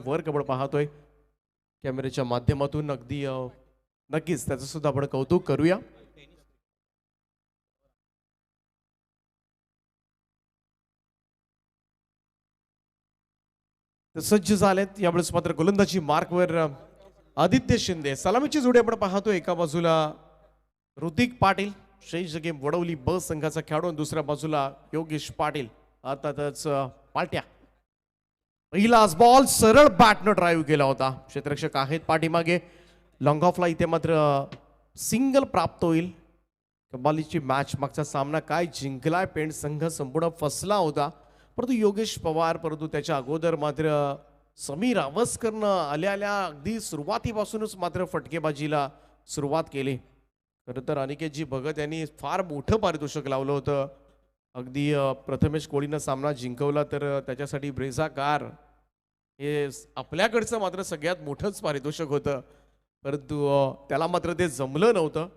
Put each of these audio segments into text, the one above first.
Work आपण पाहतोय कॅमेऱ्याच्या माध्यमातून अगदी नक्कीच त्याचं सुद्धा आपण कौतुक करूया. सज्ज झालेत यावेळेस मात्र गोलंदाजी मार्कवर आदित्य शिंदे. सलामीची जोडी आपण पाहतोय. एका बाजूला ऋतिक पाटील श्रेष्ठ गेम वडवली ब संघाचा खेळाडू, दुसऱ्या बाजूला योगेश पाटील अर्थातच पाट्या. पहिलाच बॉल सरळ बॅटनं ड्राईव्ह केला होता. क्षेत्ररक्षक आहेत पाठीमागे. लॉंग ऑफला इथे मात्र सिंगल प्राप्त होईल. कबालीची मॅच मागचा सामना काय जिंकलाय पेंट संघ संपूर्ण फसला होता, परंतु योगेश पवार परंतु त्याच्या अगोदर मात्र समीर आवस्करनं आल्या अगदी सुरुवातीपासूनच मात्र फटकेबाजीला सुरुवात केली. खरं तर अनिकेतजी भगत यांनी फार मोठं पारितोषिक लावलं होतं. अगदी प्रथमेश कोळीनं सामना जिंकवला तर त्याच्यासाठी ब्रेझाकार हे आपल्याकडचं मात्र सगळ्यात मोठंच पारितोषिक होतं, परंतु त्याला मात्र ते जमलं नव्हतं.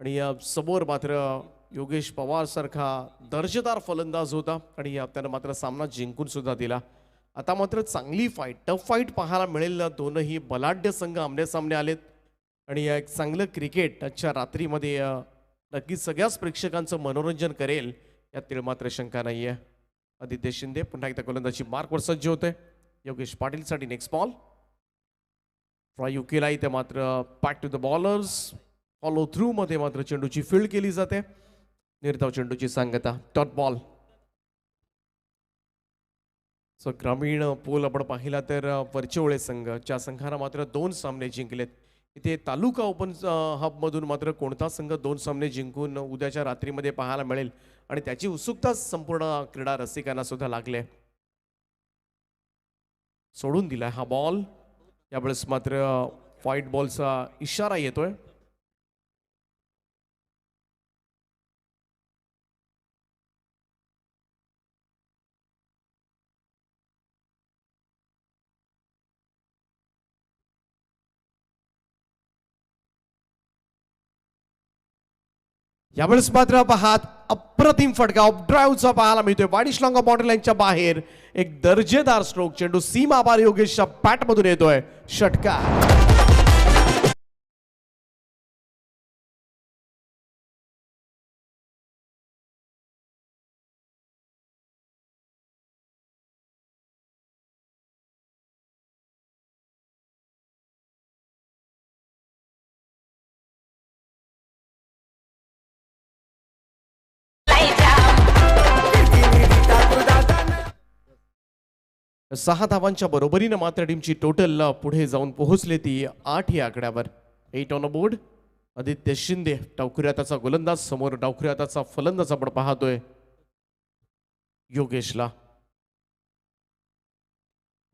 आणि समोर मात्र योगेश पवार सारखा दर्जेदार फलंदाज होता आणि त्यानं मात्र सामना जिंकून सुद्धा दिला. आता मात्र चांगली फाईट, टफ फाईट पाहायला मिळेल. दोनही बलाढ्य संघ आमने-सामने आलेत आणि एक चांगलं क्रिकेट आजच्या रात्रीमध्ये नक्कीच सगळ्याच प्रेक्षकांचं मनोरंजन करेल यात मात्र शंका नाहीये. आदित्य शिंदे पुन्हा एकदा गोलंदाजी मार्कवर सज्ज होते. योगेश पाटीलसाठी नेक्स्ट बॉल ट्राय केला. इथे मात्र back to the bowlers. Follow through मध्ये मात्र चेंडूची फील्ड केली जाते. निर्धाव चेंडूची सांगता डॉट बॉल. सो ग्रामीण पोल आपण पाहिला तर वरचेवळे संघ ज्या संघानं मात्र 2 सामने जिंकलेत. इथे तालुका ओपन हब मधून मात्र कोणता संघ 2 सामने जिंकून उद्याच्या रात्रीमध्ये पाहायला मिळेल आणि त्याची उत्सुकता संपूर्ण क्रीडा रसिकांना सुद्धा लागले. सोडून दिलाय हा बॉल. यावेळेस मात्र व्हाईट बॉलचा इशारा येतोय. यावेळेस मात्र पाहात अप्रतिम फटका ऑफ ड्राईव्हचा पाहायला मिळतोय. वाडिश लॉंग बाउंड्री लाईनच्या बाहेर एक दर्जेदार स्ट्रोक. चेंडू सीमा पार योगेशच्या बॅटमधून येतोय. षटकार. सहा धावांच्या बरोबरीनं मात्र टीमची टोटल पुढे जाऊन पोहोचले ती 8 या आकड्यावर. 8 ऑन बोर्ड. आदित्य शिंदे डावखुऱ्या त्याचा गोलंदाज, समोर डावखुऱ्या त्याचा फलंदाज आपण पाहतोय योगेशला.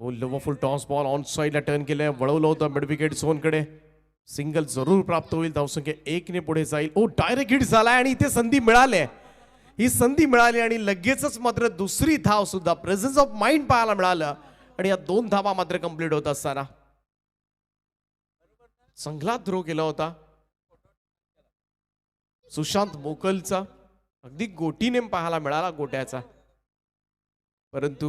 लवफुल टॉस बॉल ऑन साइडला टर्न केलंय. वळवलं होतं मिड विकेट झोनकडे. सिंगल जरूर प्राप्त होईल. धावसंख्या 1 ने पुढे जाईल. डायरेक्ट हिट झालाय आणि इथे संधी मिळाली. ही संधी मिळाली आणि लगेचच मात्र दुसरी धाव सुद्धा प्रेझेन्स ऑफ माइंड पाहायला मिळालं आणि या 2 धावा मात्र कंप्लीट होत असताना चांगला थ्रो केला होता सुशांत मोकलचा. अगदी गोटीने पाहायला मिळाला गोट्याचा, परंतु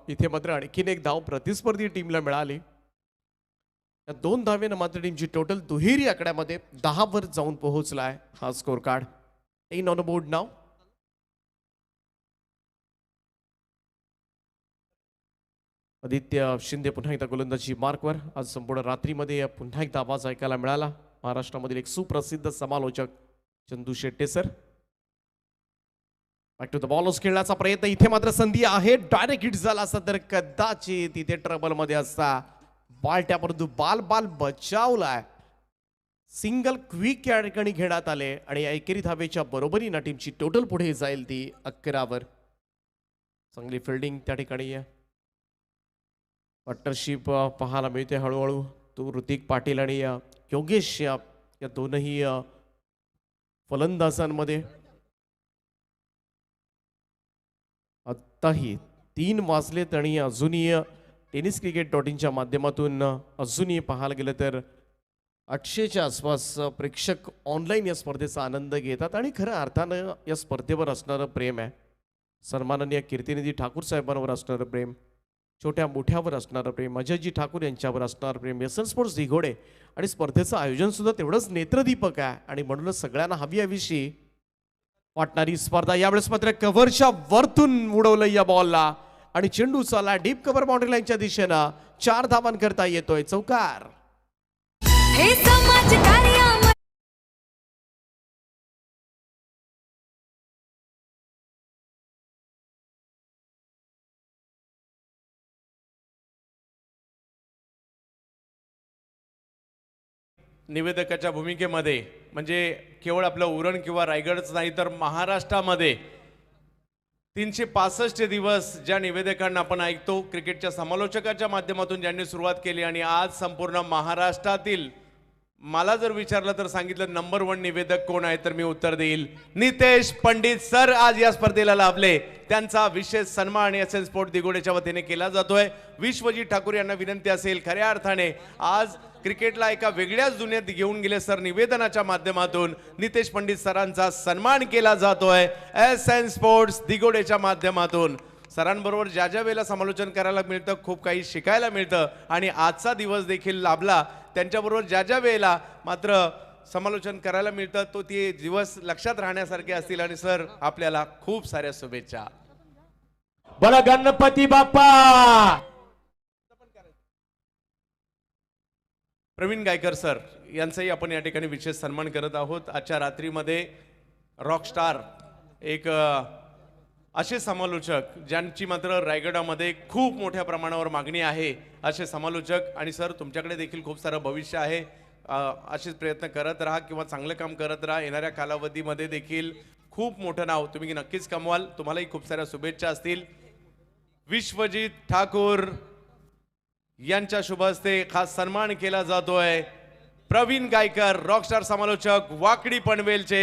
इथे मात्र आणखीन एक धाव प्रतिस्पर्धी टीमला मिळाली. या 2 धावेनं मात्र टीमची टोटल दुहेरी आकड्यामध्ये 10 वर जाऊन पोहोचलाय हा स्कोर कार्ड. 10 ऑन बोर्ड नाव. आदित्य शिंदे पुन्हा एकदा गोलंदाजी मार्कवर. आज संपूर्ण रात्रीमध्ये पुन्हा एकदा आवाज ऐकायला मिळाला महाराष्ट्रामधील एक सुप्रसिद्ध समालोचक Chandu Shette sir. Back to the bowlers खेळण्याचा प्रयत्न. इथे मात्र संधी आहे. डायरेक्ट हिट झाला असता तर कदाचित तिथे ट्रबल मध्ये असता. बॉल परंतु बाल बचावलाय. सिंगल क्विक या ठिकाणी घेण्यात आले आणि एकेरी धावेच्या बरोबरीनं टीमची टोटल पुढे जाईल ती 11 वर. चांगली फिल्डिंग त्या ठिकाणी आहे. पार्टनरशिप पाहायला मिळते हळूहळू. तो ऋतिक पाटील आणि योगेश या दोनही फलंदाजांमध्ये. आत्ताही 3 वाजलेत आणि अजूनही टेनिस क्रिकेट .inच्या माध्यमातून अजूनही पाहायला गेलं तर 800च्या आसपास प्रेक्षक ऑनलाईन या स्पर्धेचा आनंद घेतात आणि खऱ्या अर्थानं या स्पर्धेवर असणारं प्रेम आहे, सन्माननीय कीर्तिनिधी ठाकूर साहेबांवर असणारं प्रेम छोट्या मोठ्यावर असणारं प्रेम, अजयजी ठाकूर यांच्यावर असणारं प्रेम, एसन स्पोर्ट्स दिघोडे आणि स्पर्धेचं आयोजन सुद्धा तेवढंच नेत्रदीपक आहे आणि म्हणूनच सगळ्यांना हवीशी वाटणारी स्पर्धा. यावेळेस मात्र कव्हरच्या वरतून उडवलं या बॉलला आणि चेंडू चालला डीप कव्हर बाउंड्री लाईनच्या दिशेनं. 4 धावांकरता येतोय चौकार. हे समाज कार्य निवेदकाच्या भूमिकेमध्ये म्हणजे केवळ आपलं उरण किंवा रायगडच नाही तर महाराष्ट्रामध्ये 365 दिवस ज्या निवेदकांना आपण ऐकतो क्रिकेटच्या समालोचकाच्या माध्यमातून ज्यांनी सुरुवात केली आणि आज संपूर्ण महाराष्ट्रातील मला जर विचारलं तर सांगितलं नंबर 1 निवेदक कोण आहे तर मी उत्तर देईल नितेश पंडित सर आज या स्पर्धेला लाभले. त्यांचा विशेष सन्मान एसएन स्पोर्ट दिघोडेच्या वतीने केला जातोय. विश्वजीत ठाकूर यांना विनंती असेल खऱ्या अर्थाने आज क्रिकेटला एका वेगळ्याच दुनियेत घेऊन गेले सर निवेदनाच्या माध्यमातून नितेश पंडित सरांचा सन्मान केला जातोय एसएन स्पोर्ट्स दिघोडेच्या माध्यमातून. सरांबरोबर ज्या ज्या वेळेला समालोचन करायला मिळतं खूप काही शिकायला मिळतं आणि आजचा दिवस देखील लाभला. त्यांच्याबरोबर ज्या ज्या वेळेला मात्र समालोचन करायला मिळतं तो ते दिवस लक्षात राहण्यासारखे असतील आणि सर आपल्याला खूप साऱ्या शुभेच्छा. बोला गणपती बाप्पा. प्रवीण गायकर सर यांचाही आपण या ठिकाणी विशेष सन्मान करत आहोत. आजच्या रात्रीमध्ये रॉकस्टार एक असे समालोचक ज्यांची मात्र रायगडामध्ये खूप मोठ्या प्रमाणावर मागणी आहे असे समालोचक आणि सर तुमच्याकडे देखील खूप सारं भविष्य आहे. असेच प्रयत्न करत राहा किंवा चांगलं काम करत राहा. येणाऱ्या कालावधीमध्ये देखील खूप मोठं नाव तुम्ही नक्कीच कमवाल. तुम्हालाही खूप साऱ्या शुभेच्छा असतील. विश्वजीत ठाकूर यांच्या शुभ हस्ते खास सन्मान केला जातोय. प्रवीण गायकर रॉकस्टार समालोचक वाकडी पनवेलचे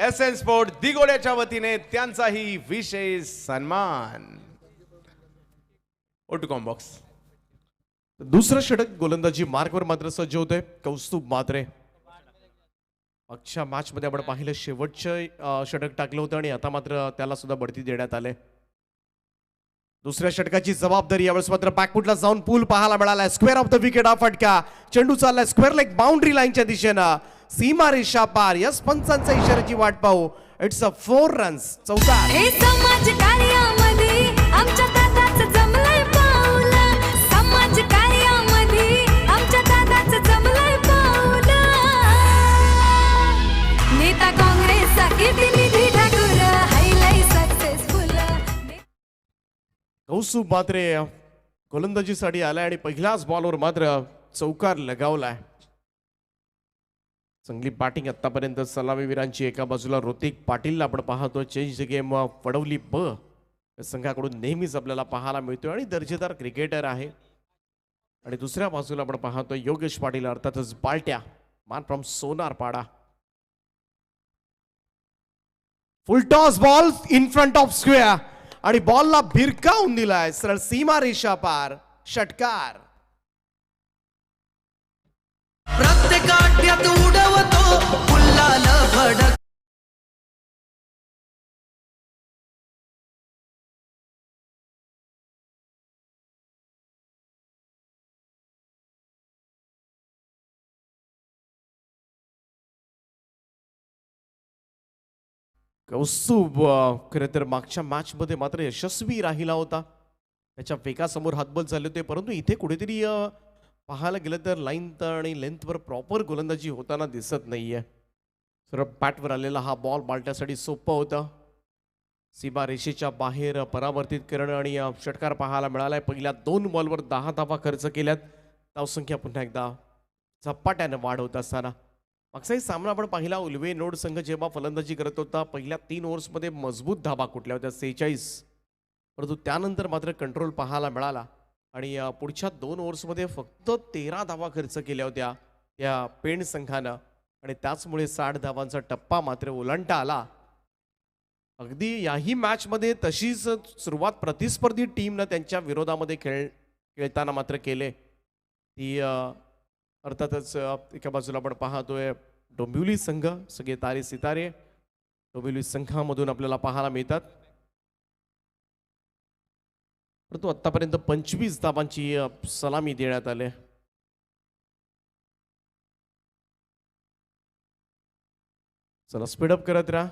एसएन स्पोर्ट दिघोड्याच्या वतीने त्यांचाही विशेष सन्मान. ओटुकॉम बॉक्स. दुसरं षटक गोलंदाजी मार्कवर मात्र सज्ज होते कौस्तुभ मात्रे. मागच्या मॅच मध्ये आपण पाहिलं शेवटचं षटक टाकलं होतं आणि आता मात्र त्याला सुद्धा बढती देण्यात आले. दुसऱ्या षटकाची जबाबदारी यावेळेस मात्र बॅकफुटला जाऊन पूल पाहायला मिळाला. स्क्वेअर ऑफ द विकेट हा फटका. चेंडू चाललाय स्क्वेअर लेग बाउंड्री लाईनच्या दिशेनं. सीमा रेषा पार. यस पंचांच्या इशाऱ्याची वाट पाहू. इट्स अ 4 रन्स चौकार. हे समाज कार्यामध्ये आमच्या दादाचं जमलंय पाऊल. समाज कार्यामध्ये आमच्या दादाचं जमलंय पाऊल. नेता काँग्रेसचा कीर्तिनिधी ठाकूर हायलाय सक्सेसफुल. कौस्तुभ मात्रे गोलंदाजीसाठी आलाय आणि पहिल्याच बॉलवर मात्र चौकार लगावलाय. चांगली बॅटिंग आतापर्यंत सलामीवीरांची. एका बाजूला ऋतिक पाटीलला आपण पाहतो. चेंज द गेम वडवली संघाकडून नेहमीच आपल्याला पाहायला मिळतोय आणि दर्जेदार क्रिकेटर आहे. आणि दुसऱ्या बाजूला आपण पाहतो योगेश पाटील अर्थातच बालट्या मान from Sonarpada. Full toss ball in front of square आणि बॉलला भिरकावून दिलाय सरळ सीमा रेषा पार. षटकार. प्रत्येक आट्यात उडवतो फुल्लाल भडक. कौस्तुभ खरं तर मागच्या मॅच मध्ये मात्र यशस्वी राहिला होता. त्याच्या वेगासमोर हातबल झाले होते परंतु इथे कुठेतरी पाहायला गेलं तर लाईन आणि लेंथवर प्रॉपर गोलंदाजी होताना दिसत नाहीये. सरळ बॅटवर आलेला हा बॉल बालट्यासाठी सोपं होतं. सीमा रेषेच्या बाहेर परावर्तित करणं आणि षटकार पाहायला मिळालाय. पहिल्या 2 बॉलवर 10 धावा खर्च केल्यात. धावसंख्या पुन्हा एकदा झपाट्याने वाढ होत असताना मागचाही सामना आपण पाहिला. उल्वे नोड संघ जेव्हा फलंदाजी करत होता पहिल्या 3 ओव्हर्समध्ये मजबूत धावा कुठल्या होत्या 46. परंतु त्यानंतर मात्र कंट्रोल पाहायला मिळाला आणि पुढच्या 2 ओव्हर्समध्ये फक्त 13 धावा खर्च केल्या होत्या या पेण संघानं आणि त्याचमुळे 60 धावांचा टप्पा मात्र ओलांडता आला. अगदी याही मॅचमध्ये तशीच सुरुवात प्रतिस्पर्धी टीमनं त्यांच्या विरोधामध्ये खेळताना मात्र केले. ती अर्थातच एका बाजूला आपण पाहतोय डोंबिवली संघ. सगळे तारे सितारे डोंबिवली संघामधून आपल्याला पाहायला मिळतात. परंतु आतापर्यंत 25 धावांची सलामी देण्यात आली. चला स्पीडअप करत राहा.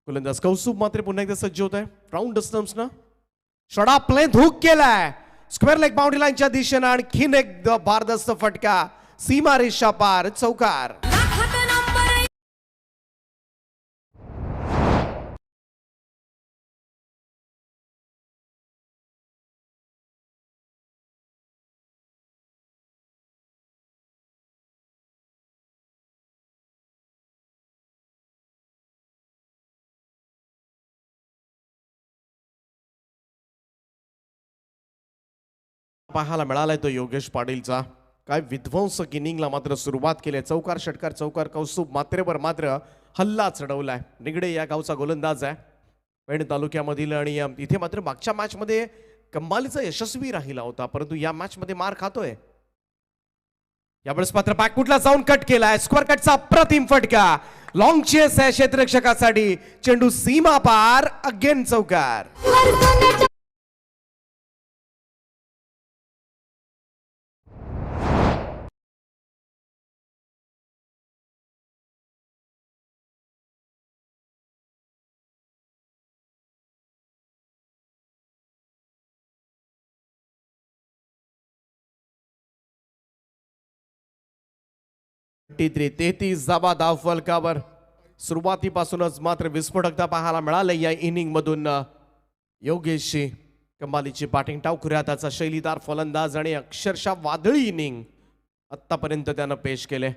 गोलंदाज कौस्तुभ मात्र पुन्हा एकदा सज्ज होत आहे. राऊंड स्टम्प्सनं षडा प्लेन हुक केलाय स्क्वेअर लेग बाउंड्री लाईनच्या दिशेनं. आणखीन एक भारदस्त फटका सीमा रेषा पार चौकार. लाखात नंबर पाहायला मिळालाय तो योगेश पाटीलचा. काय विध्वंसक इनिंगला मात्र सुरुवात केली. चौकार षटकार चौकार. कौस्तुभ मात्रेवर मात्र हल्ला चढवलाय. निगडे या गावचा गोलंदाज आहे पेण तालुक्यामधील. आणि इथे मात्र मागच्या मॅच मध्ये कमालीचा यशस्वी राहिला होता, परंतु या मॅच मध्ये मार खातोय. यावेळेस मात्र बॅकफुटला जाऊन कट केलाय. स्क्वेअर कटचा अप्रतिम फटका. लॉंग चेस आहे क्षेत्ररक्षकासाठी. चेंडू सीमा पार. अगेन चौकार. वर सोन्याच्या तेहतीस धावा धाव फलकावर. सुरुवातीपासूनच मात्र विस्फोटकता पाहायला मिळाले या इनिंग मधून. योगेशची कमालीची बॅटिंग. टावखुऱ्या त्याचा शैलीदार फलंदाज आणि अक्षरशः वादळी इनिंग आतापर्यंत त्यानं पेश केले.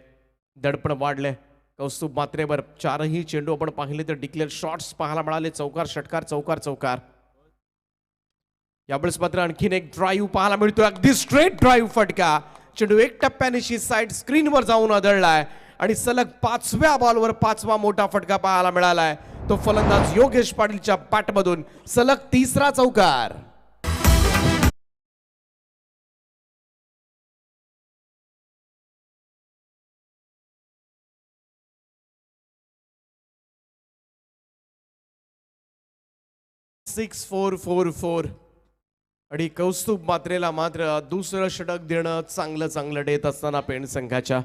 दडपण वाढले कौस्तुभ मात्रेवर. चारही चेंडू आपण पाहिले तर डिक्लेअर शॉट्स पाहायला मिळाले. चौकार षटकार चौकार चौकार. यावेळेस मात्र आणखीन एक ड्राईव्ह पाहायला मिळतोय. अगदी स्ट्रेट ड्राईव्ह फटका. चेंडू एक टप्प्यानिशी साईड स्क्रीनवर जाऊन आदळलाय आणि सलग 5व्या बॉलवर 5वा मोठा फटका पाहायला मिळालाय. तो फलंदाज योगेश पाटीलच्या बॅटमधून सलग 3रा चौकार. सिक्स 4-4-4. आणि कौस्तुभ मात्रेला मात्र दुसरं षटक देणं चांगलं देत असताना पेण संघाच्या.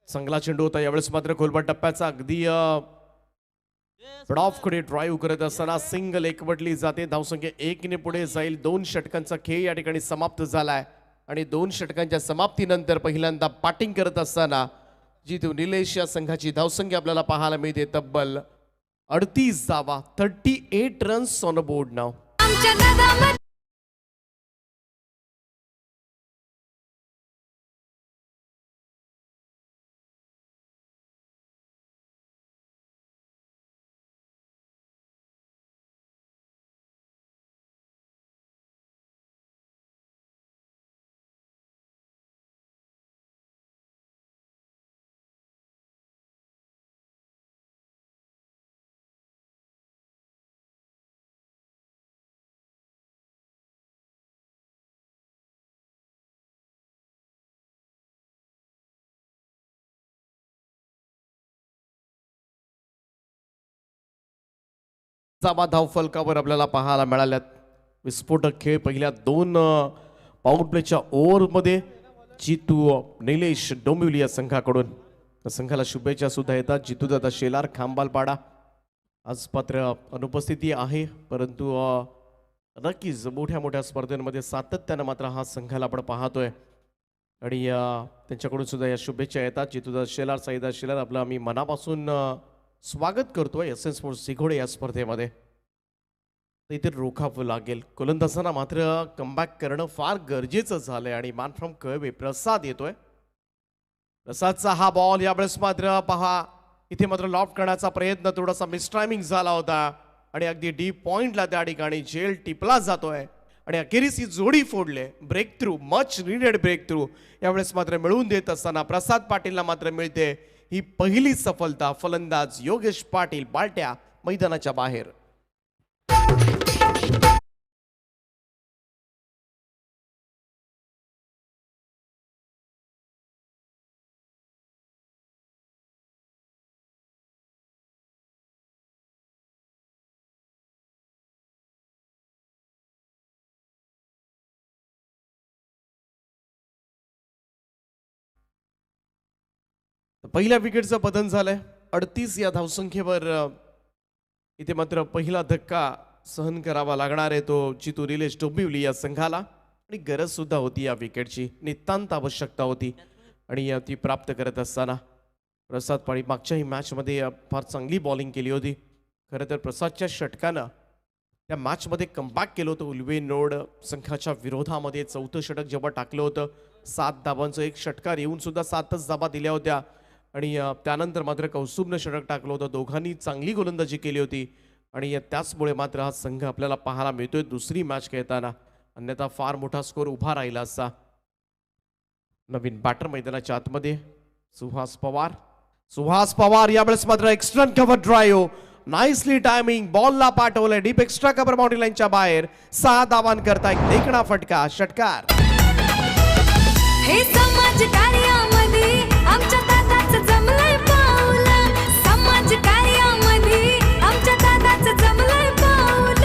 चांगला चेंडू होता. यावेळेस मात्र खोलबट टप्प्याचा अगदी ऑफ कडे ड्राईव्ह करत असताना सिंगल एकवटली जाते. धावसंख्या 1ने पुढे जाईल. 2 षटकांचा खेळ या ठिकाणी समाप्त झालाय आणि 2 षटकांच्या समाप्तीनंतर पहिल्यांदा बॅटिंग करत असताना जितू निलेश या संघाची धावसंख्या आपल्याला पाहायला मिळते तब्बल 38 धावा. 38 रन्स ऑन अ बोर्ड नाव. आमच्या दादामध्ये धाव फलकावर आपल्याला पाहायला मिळाल्यात. विस्फोटक खेळ पहिल्या 2 पॉवर प्लेच्या ओव्हरमध्ये जितू निलेश डोंबिवली या संघाकडून. त्या संघाला शुभेच्छा सुद्धा येतात. जितू दादा शेलार खांबालपाडा आज पात्र अनुपस्थिती आहे, परंतु नक्कीच मोठ्या स्पर्धेमध्ये सातत्यानं मात्र हा संघाला आपण पाहतोय आणि त्यांच्याकडून सुद्धा या शुभेच्छा येतात. जितू दादा शेलार साईदा शेलार आपलं आम्ही मनापासून स्वागत करतोय एस एन स्पोर्ट्स सिघोडे या स्पर्धेमध्ये. इथे रोखावं लागेल. गोलंदाजांना मात्र कमबॅक करणं फार गरजेचं झालंय आणि मॅन फ्रॉम कळवे प्रसाद येतोय. प्रसादचा हा बॉल यावेळेस मात्र पहा इथे मात्र लॉफ्ट करण्याचा प्रयत्न थोडासा मिसटायमिंग झाला होता आणि अगदी डीप पॉइंटला त्या ठिकाणी झेल टिपला जातोय आणि अखेरीस ही जोडी फोडले. Breakthrough, much needed breakthrough यावेळेस मात्र मिळवून देत असताना प्रसाद पाटीलला मात्र मिळते ही पहिली सफलता. फलंदाज योगेश पाटील बालट्या मैदानाच्या बाहेर. पहिल्या विकेटचं पतन झालंय 38 या धावसंख्येवर इथे मात्र पहिला धक्का सहन करावा लागणार आहे तो चितू निलेश डोंबिवली या संघाला आणि गरज सुद्धा होती या विकेटची नितांत आवश्यकता होती आणि ती प्राप्त करत असताना प्रसाद पाडी मागच्याही मॅचमध्ये फार चांगली बॉलिंग केली होती. खरं तर प्रसादच्या षटकानं त्या मॅचमध्ये कमबॅक केलं होतं. उल्वेनोड संघाच्या विरोधामध्ये चौथं षटक जेव्हा टाकलं होतं 7 धाबांचं एक षटकार येऊन सुद्धा 7च धाबा दिल्या होत्या आणि त्यानंतर मात्र कौस्तुभनं षटक टाकलं होतं. दोघांनी चांगली गोलंदाजी केली होती आणि त्याचमुळे मात्र हा संघ आपल्याला पाहायला मिळतोय दुसरी मॅच खेळताना. अन्यथा फार मोठा स्कोर उभा राहिला असता. नवीन बॅटर मैदानाच्या आतमध्ये सुहास पवार यावेळेस मात्र extra cover drive nicely timing बॉलला पाठवलंय डीप एक्स्ट्रा कव्हर बाउंड्री लाईनच्या बाहेर 6 धावांन करता एक देखणा फटका षटकार. हे समाज कार्यामध्ये आमच्या दादाचं जमलंय पाऊल समाज कार्यामध्ये आमच्या दादाचं जमलंय पाऊल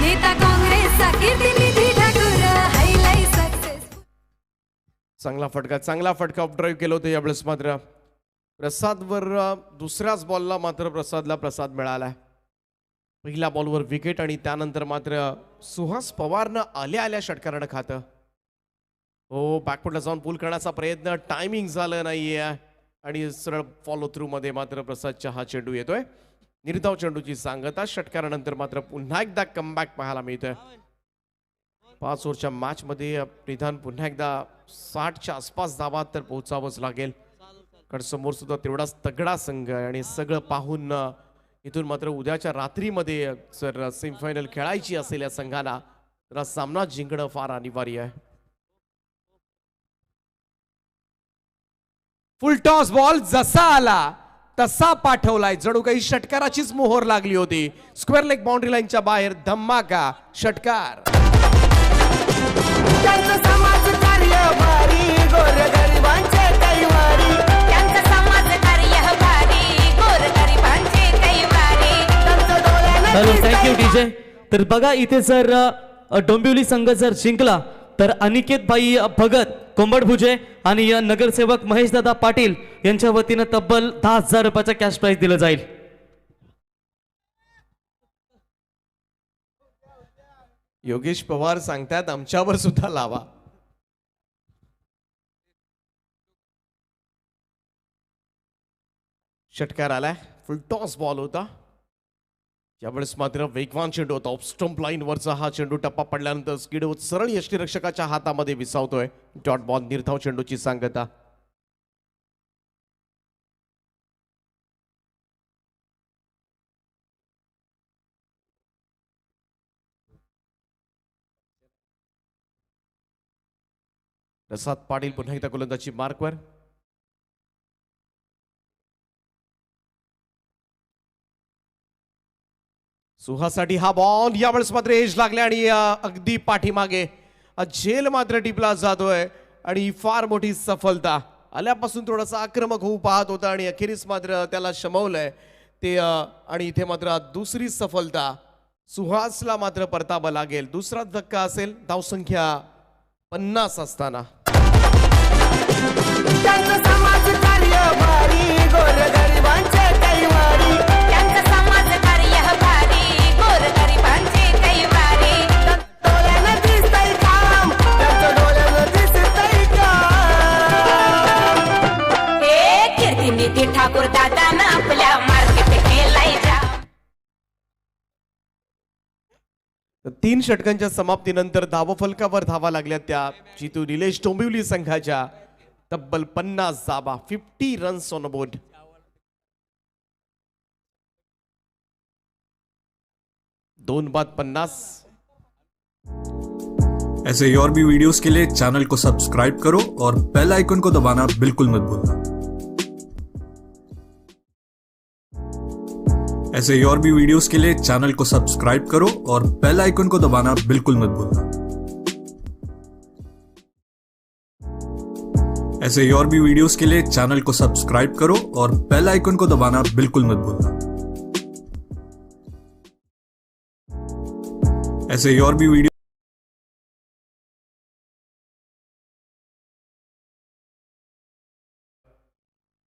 नेता काँग्रेसचा कीर्तिनिधी ठाकूर हायलाइट सक्सेस चांगला फटका ऑफ ड्राईव्ह केलं होतं. यावेळेस मात्र प्रसादवर दुसऱ्याच बॉलला मात्र प्रसाद मिळाला. पहिल्या बॉलवर विकेट आणि त्यानंतर मात्र सुहास पवारनं आल्या षटकारानं खातं. हो बॅकफुटला जाऊन पूल करण्याचा प्रयत्न टायमिंग झालं नाहीये आणि सरळ फॉलो थ्रू मध्ये मात्र प्रसादच्या हा चेंडू येतोय. निर्धाव चेंडूची सांगता षटकारानंतर मात्र पुन्हा एकदा कमबॅक पाहायला मिळतोय. 5 ओव्हरच्या मॅच मध्ये निदान पुन्हा एकदा 60च्या आसपास धावा तर पोहोचावंच लागेल कारण समोर सुद्धा तेवढाच तगडा संघ आहे आणि सगळं पाहून इथून मात्र उद्याच्या रात्रीमध्ये जर सेमीफायनल खेळायची असेल या संघाला तर सामना जिंकणं फार अनिवार्य आहे. फुल टॉस बॉल जसा आला तसा पाठवलाय जणू काही षटकाराचीच मोहर लागली होती. स्क्वेअर लेग बाउंड्री लाईनच्या बाहेर धम्माका षटकार. त्यांचं समाज कार्य भारी गोरगरिबांचे कैवारी त्यांचं समाज कार्य भारी गोरगरिबांचे कैवारी त्यांचं डोळ्यानं हॅलो थँक्यू डीजे. तर बघा इथे जर डोंबिवली संघ जर जिंकला तर अनिकेत भाई भगत कोंबडभुजे आणि नगरसेवक महेशदादा पाटील यांच्या वतीनं तब्बल 10,000 रुपयाचा कॅश प्राइज दिलं जाईल. योगेश पवार सांगतात आमच्यावर सुद्धा लावा. षटकार आलाय फुल टॉस बॉल होता. यावेळेस मात्र वेगवान चेंडू होता ऑफ स्टंप लाईन वरचा हा चेंडू टप्पा पडल्यानंतर स्किड होत सरळ यष्टीरक्षकाच्या हातामध्ये विसावतोय. डॉट बॉल निर्धाव चेंडूची सांगता. प्रसाद पाटील पुन्हा एकदा गोलंदाजी मार्कवर. सुहासाठी हा बॉल यावेळेस मात्र एज लागले आणि अगदी पाठीमागे झेल मात्र टिपला जातोय आणि फार मोठी सफलता. आल्यापासून थोडासा आक्रमक होऊ पाहत होता आणि अखेरीस मात्र त्याला शमवलंय ते आणि इथे मात्र दुसरी सफलता सुहासला मात्र परतावा लागेल. दुसरा धक्का असेल धावसंख्या 50 असताना. त्यांचं समाज कार्य भारी गोरगरिबांचे कैवारी त्यांचं समाज कार्य भारी गोरगरिबांचे कैवारी डोळ्यानं दिसतंय काम त्यांचं डोळ्यानं दिसतंय काम. हे कीर्तिनिधी ठाकूर दादानं आपल्या मार्केट केलाय जा. 3 षटकांच्या समाप्तीनंतर धावफलकावर धावा लागल्या त्या जितू निलेश डोंबिवली संघाच्या. तब्बल 50 धावा 50 रन्स ऑन बोर्ड. दोन बाद 50. ऐसे ही और भी वीडियोस के लिए चैनल को सब्सक्राइब करो और बेल आइकन को दबाना बिल्कुल मत भूलना. ऐसे ही और भी वीडियोस के लिए चैनल को सब्सक्राइब करो और बेल आइकन को दबाना बिल्कुल मत भूलना. ऐसे ही और भी वीडियोस के लिए चैनल को सब्सक्राइब करो और बेल आइकन को दबाना बिल्कुल मत भूलना. ऐसे ही और भी वीडियो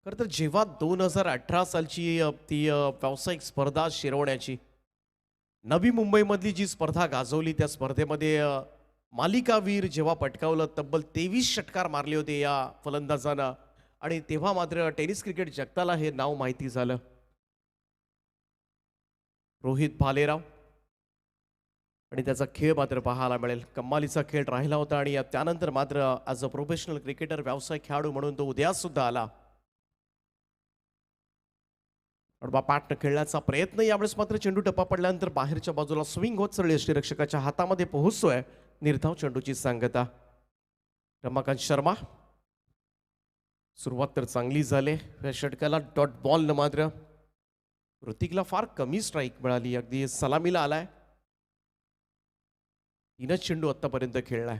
खरं तर जेव्हा 2018 सालची ती व्यावसायिक स्पर्धा शिरवण्याची नवी मुंबईमधली जी स्पर्धा गाजवली त्या स्पर्धेमध्ये मालिकावीर जेव्हा पटकावलं तब्बल 23 षटकार मारले होते या फलंदाजानं आणि तेव्हा मात्र टेनिस क्रिकेट जगताला हे नाव माहिती झालं. रोहित भालेराव आणि त्याचा खेळ मात्र पाहायला मिळेल. कमालीचा खेळ राहिला होता आणि त्यानंतर मात्र ॲज अ प्रोफेशनल क्रिकेटर व्यावसायिक खेळाडू म्हणून तो उदयास सुद्धा आला. पाठनं खेळण्याचा प्रयत्न यावेळेस मात्र चेंडू टप्पा पडल्यानंतर बाहेरच्या बाजूला स्विंग होत चढली यष्टीरक्षकाच्या हातामध्ये पोहोचतोय निर्धाव चेंडूची सांगता. रमाकांत शर्मा सुरुवात तर चांगली झाली या षटकाला डॉट बॉल न मात्र ऋतिकला फार कमी स्ट्राईक मिळाली. अगदी सलामीला आलाय. 3च चेंडू आतापर्यंत खेळलाय.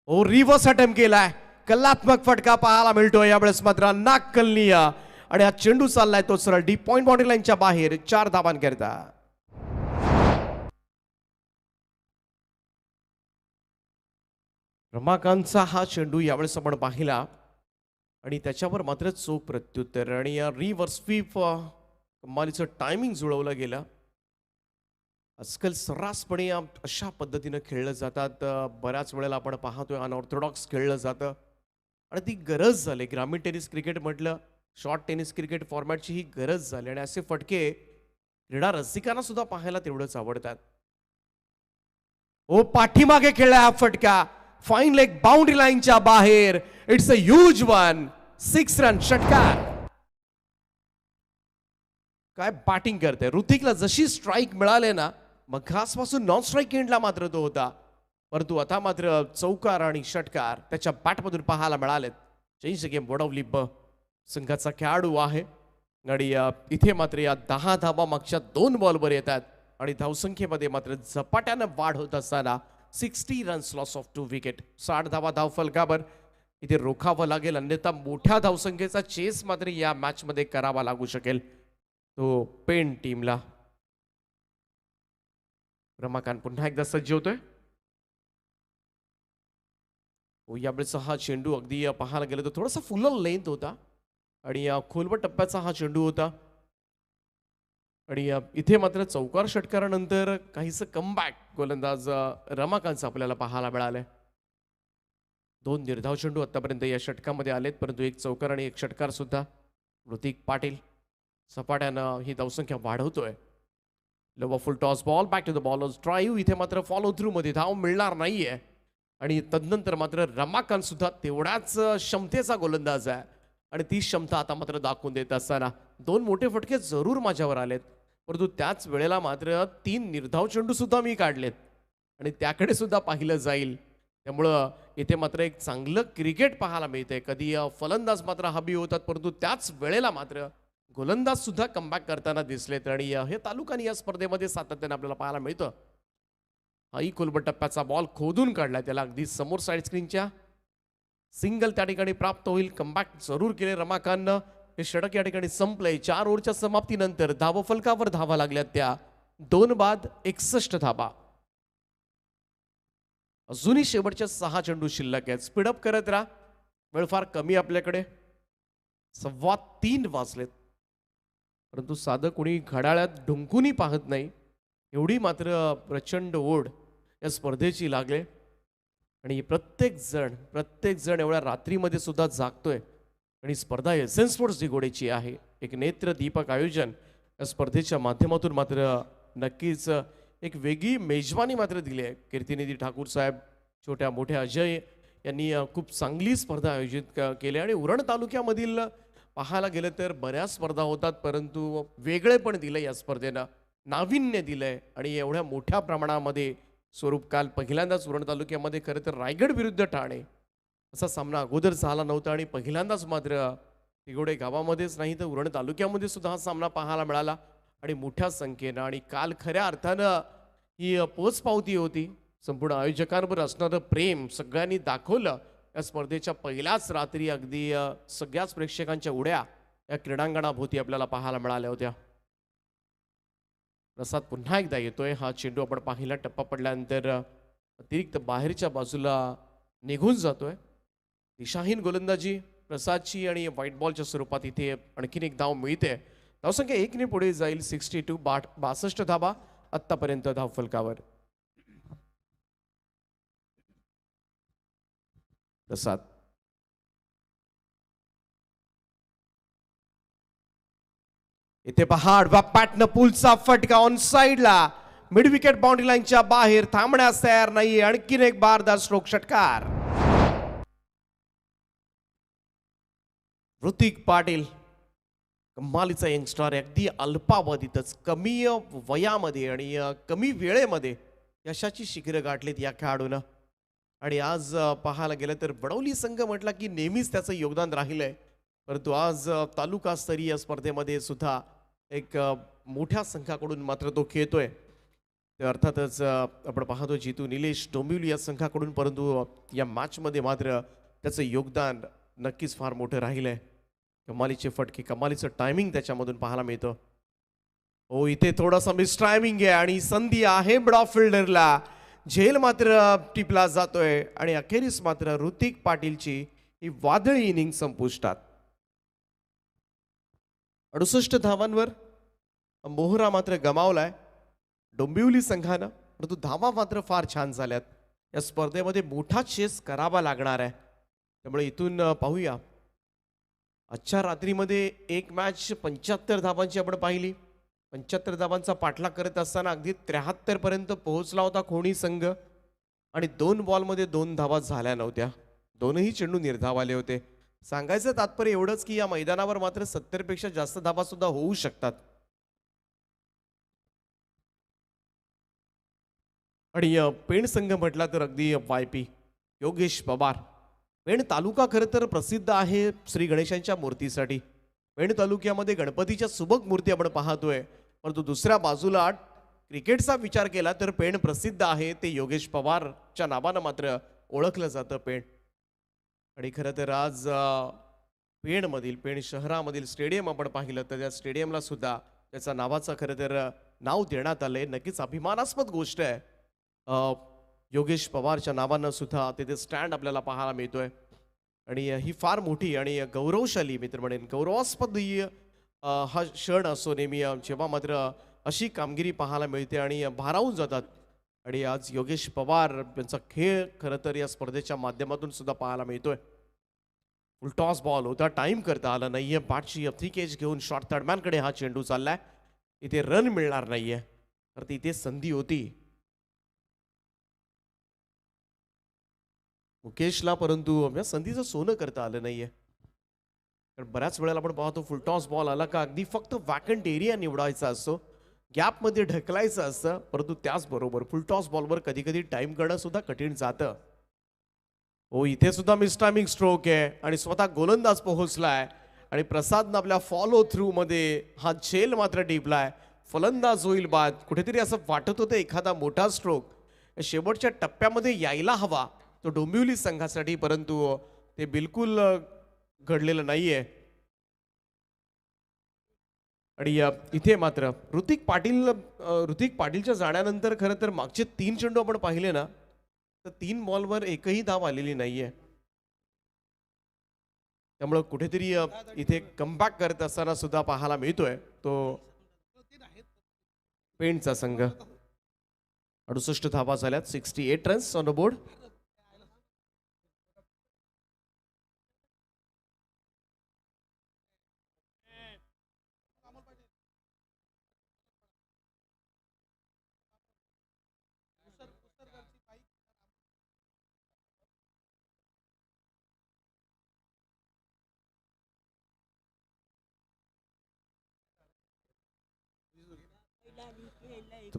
ओ रिव्हर्स अटेम्प्ट केलाय. कलात्मक फटका पाहायला मिळतोय यावेळेस मात्र नाक कलनीय आणि हा चेंडू चाललाय तो सरळ डीप पॉइंट बाउंड्री लाईनच्या बाहेर 4 धाबांकरता. रमाकांतचा हा चेंडू यावेळेस आपण पाहिला आणि त्याच्यावर मात्र चोख प्रत्युत्तर आणि या रिव्हर्स स्वीप कमालीचं टायमिंग जुळवलं गेलं. आजकाल सर्रासपणे अशा पद्धतीनं खेळलं जातात. बऱ्याच वेळेला आपण पाहतोय अनऑर्थोडॉक्स खेळलं जातं आणि ती गरज झाली. ग्रामीण टेनिस क्रिकेट म्हटलं शॉर्ट टेनिस क्रिकेट फॉर्मॅटची ही गरज झाली आणि असे फटके क्रीडा रसिकांना सुद्धा पाहायला तेवढंच आवडतात. ओ पाठीमागे खेळला हा फटका. फाईन लेग बाउंड्री लाईनच्या बाहेर. It's a huge one. 6 run षटकार. काय बॅटिंग करते. ऋतिकला जशी स्ट्राईक मिळाले ना मग खासपासून नॉन स्ट्राईक एंडला मात्र तो होता परंतु आता मात्र चौकार आणि षटकार त्याच्या बॅटमधून पाहायला मिळालेत. चेंज गेम वडवली संघाचा खेळाडू आहे आणि इथे मात्र या 10 धाबा मागच्या 2 बॉलवर येतात आणि धावसंख्येमध्ये मात्र झपाट्यानं वाढ होत असताना 60 रन्स लॉस ऑफ 2 विकेट. 60 धावा धावफलकावर इथे रोखावं लागेल अन्यथा मोठ्या धावसंख्येचा चेस मात्र या मॅच मध्ये करावा लागू शकेल तो पेन टीमला. रमाकांत पुन्हा एकदा सज्ज होतोय. यावेळेचा हा चेंडू अगदी पाहायला गेलं तर थोडासा फुल लेंथ होता आणि खोलवर टप्प्याचा हा चेंडू होता आणि इथे मात्र चौकार षटकारानंतर काहीसं कमबॅक गोलंदाज रमाकांतचं आपल्याला पाहायला मिळालंय. 2 निर्धाव चेंडू आतापर्यंत या षटकामध्ये आलेत परंतु 1 चौकार आणि 1 षटकार सुद्धा. ऋतिक पाटील सपाट्यानं ही धावसंख्या वाढवतोय. Lower full toss ball back to the bowler's drive. इथे मात्र फॉलो थ्रू मध्ये धाव मिळणार नाहीये आणि तदनंतर मात्र रमाकांत सुद्धा तेवढाच क्षमतेचा गोलंदाज आहे आणि ती क्षमता आता मात्र दाखवून देत असताना 2 मोठे फटके जरूर माझ्यावर आलेत परंतु त्याच वेळेला मात्र 3 निर्धाव चेंडू सुद्धा मी काढलेत आणि त्याकडे सुद्धा पाहिलं जाईल. त्यामुळं इथे मात्र एक चांगलं क्रिकेट पाहायला मिळतंय. कधी फलंदाज मात्र हबी होतात परंतु त्याच वेळेला मात्र गोलंदाज सुद्धा कमबॅक करताना दिसलेत आणि हे तालुकाने या स्पर्धेमध्ये सातत्याने आपल्याला पाहायला मिळतं. हाही खोलवर टप्प्याचा बॉल खोदून काढलाय त्याला अगदी समोर साईड स्क्रीनच्या. सिंगल त्या ठिकाणी प्राप्त होईल. कमबॅक जरूर केले रमाकांतनं. हे षटक या ठिकाणी संपलंय. 4 ओव्हरच्या समाप्तीनंतर धावफलकावर धावा लागल्यात त्या 2 बाद 61 धाबा. अजूनही शेवटच्या 6 चेंडू शिल्लक आहेत. स्पीडअप करत राहा. वेळ फार कमी आपल्याकडे. 3:15 वाजलेत परंतु साधं कोणी घड्याळात ढुंकूनही पाहत नाही एवढी मात्र प्रचंड ओढ या स्पर्धेची लागले आणि प्रत्येक जण एवढ्या रात्रीमध्ये सुद्धा जागतोय आणि स्पर्धा एसएन स्पोर्ट्स दिघोडेची आहे. एक नेत्र दीपक आयोजन या स्पर्धेच्या माध्यमातून मात्र नक्कीच एक वेगळी मेजवानी मात्र दिली आहे. कीर्तिनिधी ठाकूर साहेब छोट्या मोठ्या अजय यांनी खूप चांगली स्पर्धा आयोजित केली आणि उरण तालुक्यामधील पाहायला गेलं तर बऱ्याच स्पर्धा होतात परंतु वेगळे पण दिलं या स्पर्धेनं. नाविन्य दिलंय आणि एवढ्या मोठ्या प्रमाणामध्ये स्वरूप काल पहिल्यांदाच उरण तालुक्यामध्ये खरं तर रायगड विरुद्ध ठाणे असा सामना अगोदर झाला नव्हता आणि पहिल्यांदाच मात्र तिगोडे गावामध्येच नाही तर उरण तालुक्यामध्ये सुद्धा हा सामना पाहायला मिळाला आणि मोठ्या संख्येनं. आणि काल खऱ्या अर्थानं ही पोचपावती होती. संपूर्ण आयोजकांवर असणारं प्रेम सगळ्यांनी दाखवलं. या स्पर्धेच्या पहिल्याच रात्री अगदी सगळ्याच प्रेक्षकांच्या उड्या या क्रीडांगणाभोवती आपल्याला पाहायला मिळाल्या होत्या. रसात पुन्हा एकदा येतोय. हा चेंडू आपण पाहिला टप्पा पडल्यानंतर अतिरिक्त बाहेरच्या बाजूला निघून जातोय. दिशाहीन गोलंदाजी प्रसादची आणि व्हाईट बॉलच्या स्वरूपात इथे आणखीन एक धाव मिळते. धावसंख्या 1ने पुढे जाईल. 62 62 धाबा आतापर्यंत धावफलकावर. प्रसाद इथे पहा आडवा पॅटन पुलचा फटका ऑन साइडला मिड विकेट बाउंड्री लाईनच्या बाहेर थांबण्यास तयार नाहीये. आणखीन एक बारदार स्ट्रोक षटकार. ऋतिक पाटील कमालीचा यंगस्टर आहे. अगदी अल्पावधीतच कमी वयामध्ये आणि कमी वेळेमध्ये यशाची शिखरं गाठलीत या खेळाडूनं. आणि आज पाहायला गेलं तर वडवली संघ म्हटला की नेहमीच त्याचं योगदान राहिलंय. परंतु आज तालुकास्तरीय स्पर्धेमध्ये सुद्धा एक मोठ्या संघाकडून मात्र तो खेळतोय. ते अर्थातच आपण पाहतो जितू निलेश डोंबिवली या संघाकडून. परंतु या मॅचमध्ये मात्र त्याचं योगदान नक्कीच फार मोठं राहिलंय. कमालीचे फटके, कमालीचं टायमिंग त्याच्यामधून पाहायला मिळतं. हो इथे थोडासा मिस टायमिंग आहे आणि संधी आहे मिड ऑफ फिल्डरला. झेल मात्र टिपला जातोय आणि अखेरीस मात्र ऋतिक पाटीलची ही वादळी इनिंग संपुष्टात. 68 धावांवर मोहरा मात्र गमावलाय डोंबिवली संघानं. परंतु धावा मात्र फार छान झाल्यात. या स्पर्धेमध्ये मोठा चेस करावा लागणार आहे. त्यामुळे इथून पाहूया. आजच्या रात्रीमध्ये एक मॅच 75 धावांची आपण पाहिली. 75 धावांचा पाठलाग करत असताना अगदी 73 पर्यंत पोहोचला होता खोणी संघ आणि 2 बॉलमध्ये 2 धावा झाल्या नव्हत्या. दोनही चेंडू निर्धाव आले होते. सांगायचं तात्पर्य एवढंच की या मैदानावर मात्र 70 पेक्षा जास्त धावा सुद्धा होऊ शकतात. आणि पेण संघ म्हटला तर अगदी वायपी योगेश पवार. पेण तालुका खरं तर प्रसिद्ध आहे श्री गणेशांच्या मूर्तीसाठी. पेण तालुक्यामध्ये गणपतीच्या सुबक मूर्ती आपण पाहतोय. परंतु दुसऱ्या बाजूला क्रिकेटचा विचार केला तर पेण प्रसिद्ध आहे ते योगेश पवारच्या नावानं मात्र ओळखलं जातं पेण. आणि खरं तर आज पेणमधील पेण शहरामधील स्टेडियम आपण पाहिलं तर त्या स्टेडियमला सुद्धा त्याच्या नावाचं खरं तर नाव देण्यात आलंय. नक्कीच अभिमानास्पद गोष्ट आहे. योगेश पवारच्या नावानं सुद्धा तिथे स्टँड आपल्याला पाहायला मिळतोय. आणि ही फार मोठी आणि गौरवशाली मित्र म्हणेन गौरवास्पद ही हा क्षण असो नेहमी जेव्हा मात्र अशी कामगिरी पाहायला मिळते आणि भारावून जातात. आणि आज योगेश पवार यांचा खेळ खरं तर या स्पर्धेच्या माध्यमातून सुद्धा पाहायला मिळतोय. फुल टॉस बॉल होता, टाइम करता आला नाहीये. बॅटची थिक एज घेऊन शॉर्ट थर्डमॅनकडे हा चेंडू चाललाय. इथे रन मिळणार नाहीये तर इथे संधी होती मुकेशला, परंतु या संधीचं सोनं करता आलं नाहीये. कारण बऱ्याच वेळेला आपण पाहतो फुल टॉस बॉल आला का अगदी फक्त वॅकंट एरिया निवडायचा असतो, गॅपमध्ये ढकलायचं असतं. परंतु त्याचबरोबर फुल टॉस बॉलवर कधी कधी टाइम करणं सुद्धा कठीण जातं. हो इथे सुद्धा मिस टायमिंग स्ट्रोक आहे आणि स्वतः गोलंदाज पोहोचलाय. आणि प्रसादनं आपल्या फॉलो थ्रू मध्ये हा झेल मात्र टिपलाय. फलंदाज होईल बाद. कुठेतरी असं वाटत होतं एखादा मोठा स्ट्रोक शेवटच्या टप्प्यामध्ये यायला हवा तो डोंबिवली संघासाठी, परंतु ते बिलकुल घडलेलं नाहीये. आणि इथे मात्र ऋतिक पाटीलच्या जाण्यानंतर खरं तर मागचे 3 चेंडू आपण पाहिले ना तर 3 बॉलवर एकही धाव आलेली नाहीये. त्यामुळं कुठेतरी इथे कमबॅक करत असताना सुद्धा पाहायला मिळतोय तो पेणचा संघ. 68 धावा झाल्यात. 68 रन्स ऑन द बोर्ड.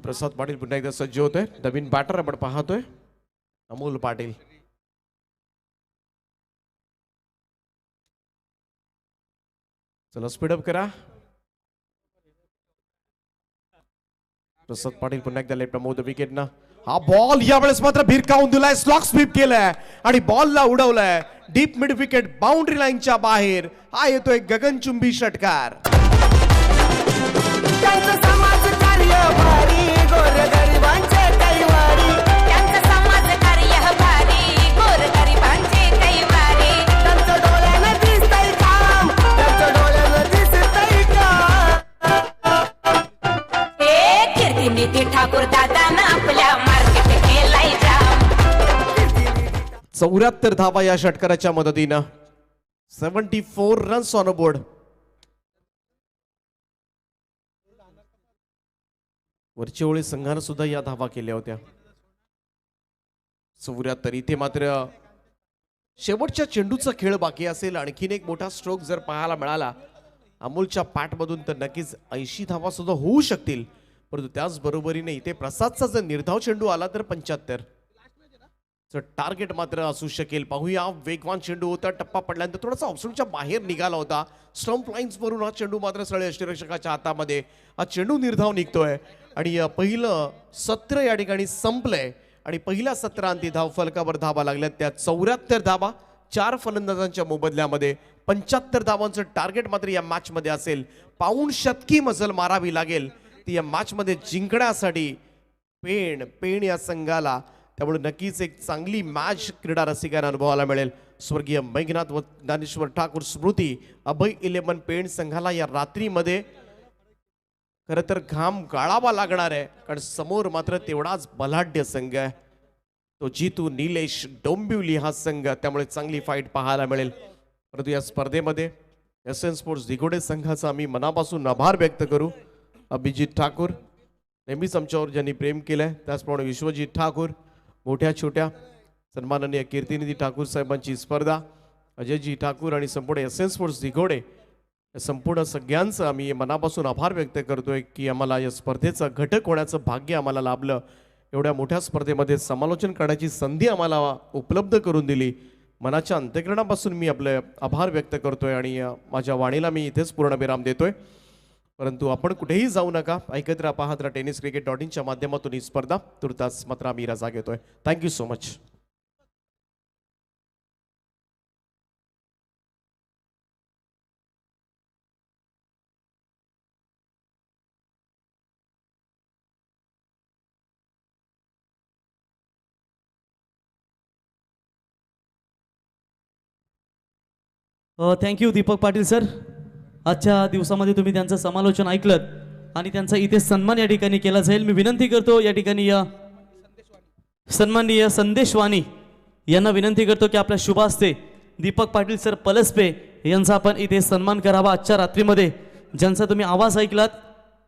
प्रसाद पाटील पुन्हा एकदा सज्ज होतोय. नवीन बॅटर आपण पाहतोय अमोल पाटील. चला स्पीडअप करा. प्रसाद पाटील पुन्हा एकदा लेफ्ट मोद विकेट ना. हा बॉल यावेळेस मात्र भिरकावून दिलाय. स्लॉक स्वीप केलाय आणि बॉलला उडवलाय डीप मिड विकेट बाउंड्री लाईनच्या बाहेर. हा येतोय गगनचुंबी षटकार. त्यांचं समाज कार्य भारी गोरगरिबांचे कैवारी. त्यांचं समाज कार्य भारी गोरगरिबांचे कैवारी. त्यांचं डोळ्यानं दिसतंय कीर्तिनिधी ठाकूर दादानं आपल्या मार्केट केलाय जाम 74 धावा या षटकाराच्या मदतीनं 74 रन्स ऑन बोर्ड. वरचेवळी संघानं सुद्धा या धावा केल्या होत्या. 74 इथे मात्र शेवटच्या चेंडूचा खेळ बाकी असेल. आणखीन एक मोठा स्ट्रोक जर पाहायला मिळाला अमोलच्या पाठमधून तर नक्कीच 80 धावा सुद्धा होऊ शकतील. परंतु त्याच बरोबरीने इथे प्रसादचा जर निर्धाव चेंडू आला तर 75 टार्गेट मात्र असू शकेल. पाहूया, वेगवान चेंडू होता. टप्पा पडल्यानंतर थोडासा ऑप्शनच्या बाहेर निघाला होता. स्टंप लाईन्स वरून हा चेंडू मात्र सगळे यष्टीरक्षकाच्या हातामध्ये हा चेंडू निर्धाव निघतोय. आणि पहिलं सत्र या ठिकाणी संपलंय आणि पहिल्या सत्रांती धाव फलकावर धावा लागल्यात त्या 74 धावा 4 फलंदाजांच्या मोबदल्यामध्ये 75 धावांचं टार्गेट मात्र या मॅच मध्ये असेल. पाऊण शतकी मजल मारावी लागेल ती या मॅच मध्ये जिंकण्यासाठी पेण या संघाला. त्यामुळे नक्कीच एक चांगली मॅच क्रीडा रसिकांना अनुभवायला मिळेल. स्वर्गीय मेघनाथ व ज्ञानेश्वर ठाकूर स्मृती अभय 11 पेण संघाला या रात्रीमध्ये खरं तर घाम गाळावा लागणार आहे. कारण समोर मात्र तेवढाच बलाढ्य संघ आहे तो जितू निलेश डोंबिवली हा संघ. त्यामुळे चांगली फाईट पाहायला मिळेल. परंतु या स्पर्धेमध्ये SN स्पोर्ट्स दिघोडे संघाचा आम्ही मनापासून आभार व्यक्त करू. अभिजित ठाकूर नेहमीच आमच्यावर ज्यांनी प्रेम केलंय, त्याचप्रमाणे विश्वजित ठाकूर, मोठ्या छोट्या सन्माननीय कीर्तिनिधी ठाकूर साहेबांची स्पर्धा, अजयजी ठाकूर आणि संपूर्ण SN स्पोर्ट्स दिघोडे संपूर्ण सगळ्यांचं आम्ही मनापासून आभार व्यक्त करतोय की आम्हाला या स्पर्धेचा घटक होण्याचं भाग्य आम्हाला लाभलं. एवढ्या मोठ्या स्पर्धेमध्ये समालोचन करण्याची संधी आम्हाला उपलब्ध करून दिली. मनाच्या अंतःकरणापासून मी आपले आभार व्यक्त करतोय आणि माझ्या वाणीला मी इथेच पूर्णविराम देतोय. परंतु आपण कुठेही जाऊ नका, ऐकत राहा, पाहत राहा tenniscricket.in च्या माध्यमातून ही स्पर्धा. तुर्तास मात्र आम्ही रजा घेतोय. Thank you so much. Thank you Deepak Patil sir. आजच्या दिवसामध्ये तुम्ही त्यांचं समालोचन ऐकलं आणि त्यांचा इथे सन्मान या ठिकाणी केला जाईल. मी विनंती करतो या ठिकाणी सन्माननीय संदेशवाणी यांना विनंती करतो की आपल्या शुभ हस्ते दीपक पाटील सर पलसपे यांचा आपण इथे सन्मान करावा. आजच्या रात्रीमध्ये ज्यांचा तुम्ही आवाज ऐकलात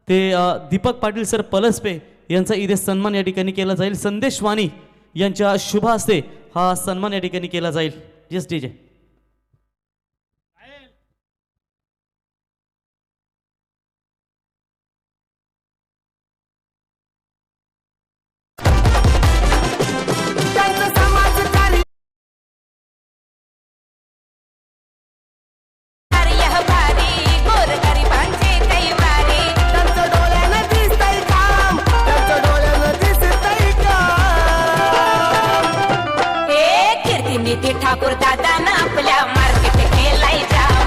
ते दीपक पाटील सर पलसपे यांचा इथे सन्मान या ठिकाणी केला जाईल. संदेशवाणी यांच्या शुभ हस्ते हा सन्मान या ठिकाणी केला जाईल. Yes DJ. त्यांचं समाजकार्य भारी गोरगरिबांचे कैवारी त्यांचं डोळ्यानं दिसतंय काम, त्यांचं डोळ्यानं दिसतंय काम. हे कीर्तिनिधी ठाकूर दादानं आपल्या मार्केट केलाय जाम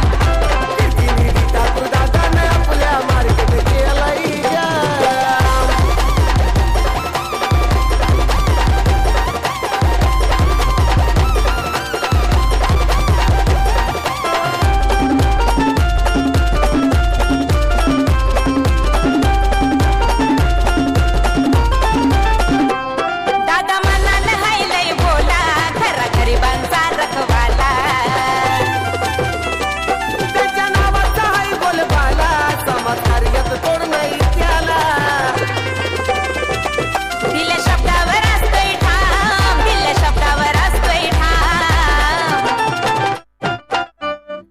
कीर्तिनिधी ठाकूर दादानं आपल्या मार्केट केलंय जाम. दादा मनानं हायलय बोला घरा गरिबांचा रखवाला त्याच्या नावाचा हाय बोलबाला, समाजकार्यात तोड नाही त्याला. दिल्या शब्दावर असतोय ठाम दिल्या शब्दावर असतोय ठाम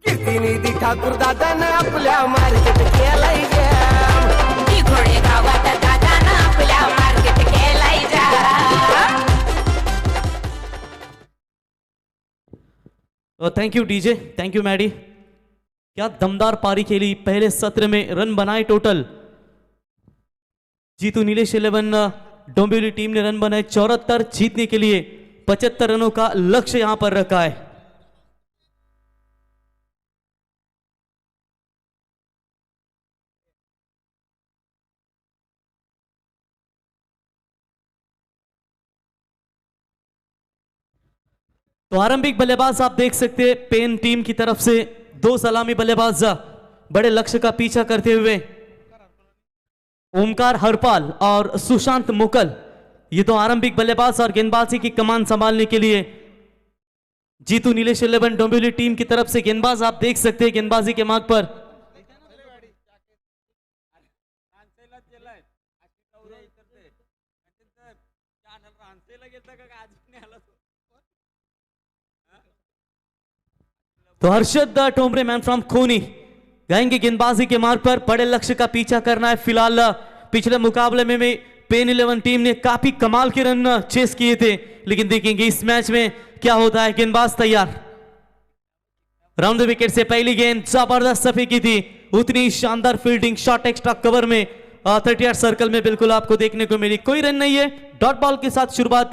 कीर्तिनिधी ठाकूर दादानं आपल्या मार्केट केलंय जाम. दिघोडे गावात दादानं आपल्या मार्केट केलाय जाम thank you DJ, thank you Maddy. क्या दमदार पारी खेली. पहले सत्र में रन बनाए टोटल. जीतू नीलेश 11 डोंबिवली टीम ने रन बनाए 74. जीतने के लिए 75 रनों का लक्ष्य यहां पर रखा है. तो आरंभिक बल्लेबाज आप देख सकते हैं पेन टीम की तरफ से 2 सलामी बल्लेबाज बड़े लक्ष्य का पीछा करते हुए ओमकार हरपाल और सुशांत मुकल, ये तो आरंभिक बल्लेबाज और गेंदबाजी की कमान संभालने के लिए जीतू नीलेश 11 डोंबिवली टीम की तरफ से गेंदबाज आप देख सकते हैं गेंदबाजी के मार्ग पर। तो हर्षद टोमरे मैन फ्रॉम खोनी गाएंगे गेंदबाजी के मार्ग पर, बड़े लक्ष्य का पीछा करना है। फिलहाल पिछले मुकाबले में पेन 11 टीम ने काफी कमाल के रन चेस किए थे, लेकिन देखेंगे इस मैच में क्या होता है। गेंदबाज तैयार, राउंड द विकेट से पहली गेंद जबरदस्त सफी की थी, उतनी शानदार फील्डिंग, शॉट एक्स्ट्रा कवर में 38 सर्कल में बिल्कुल आपको देखने को मिली। कोई रन नहीं है, डॉट बॉल के साथ शुरुआत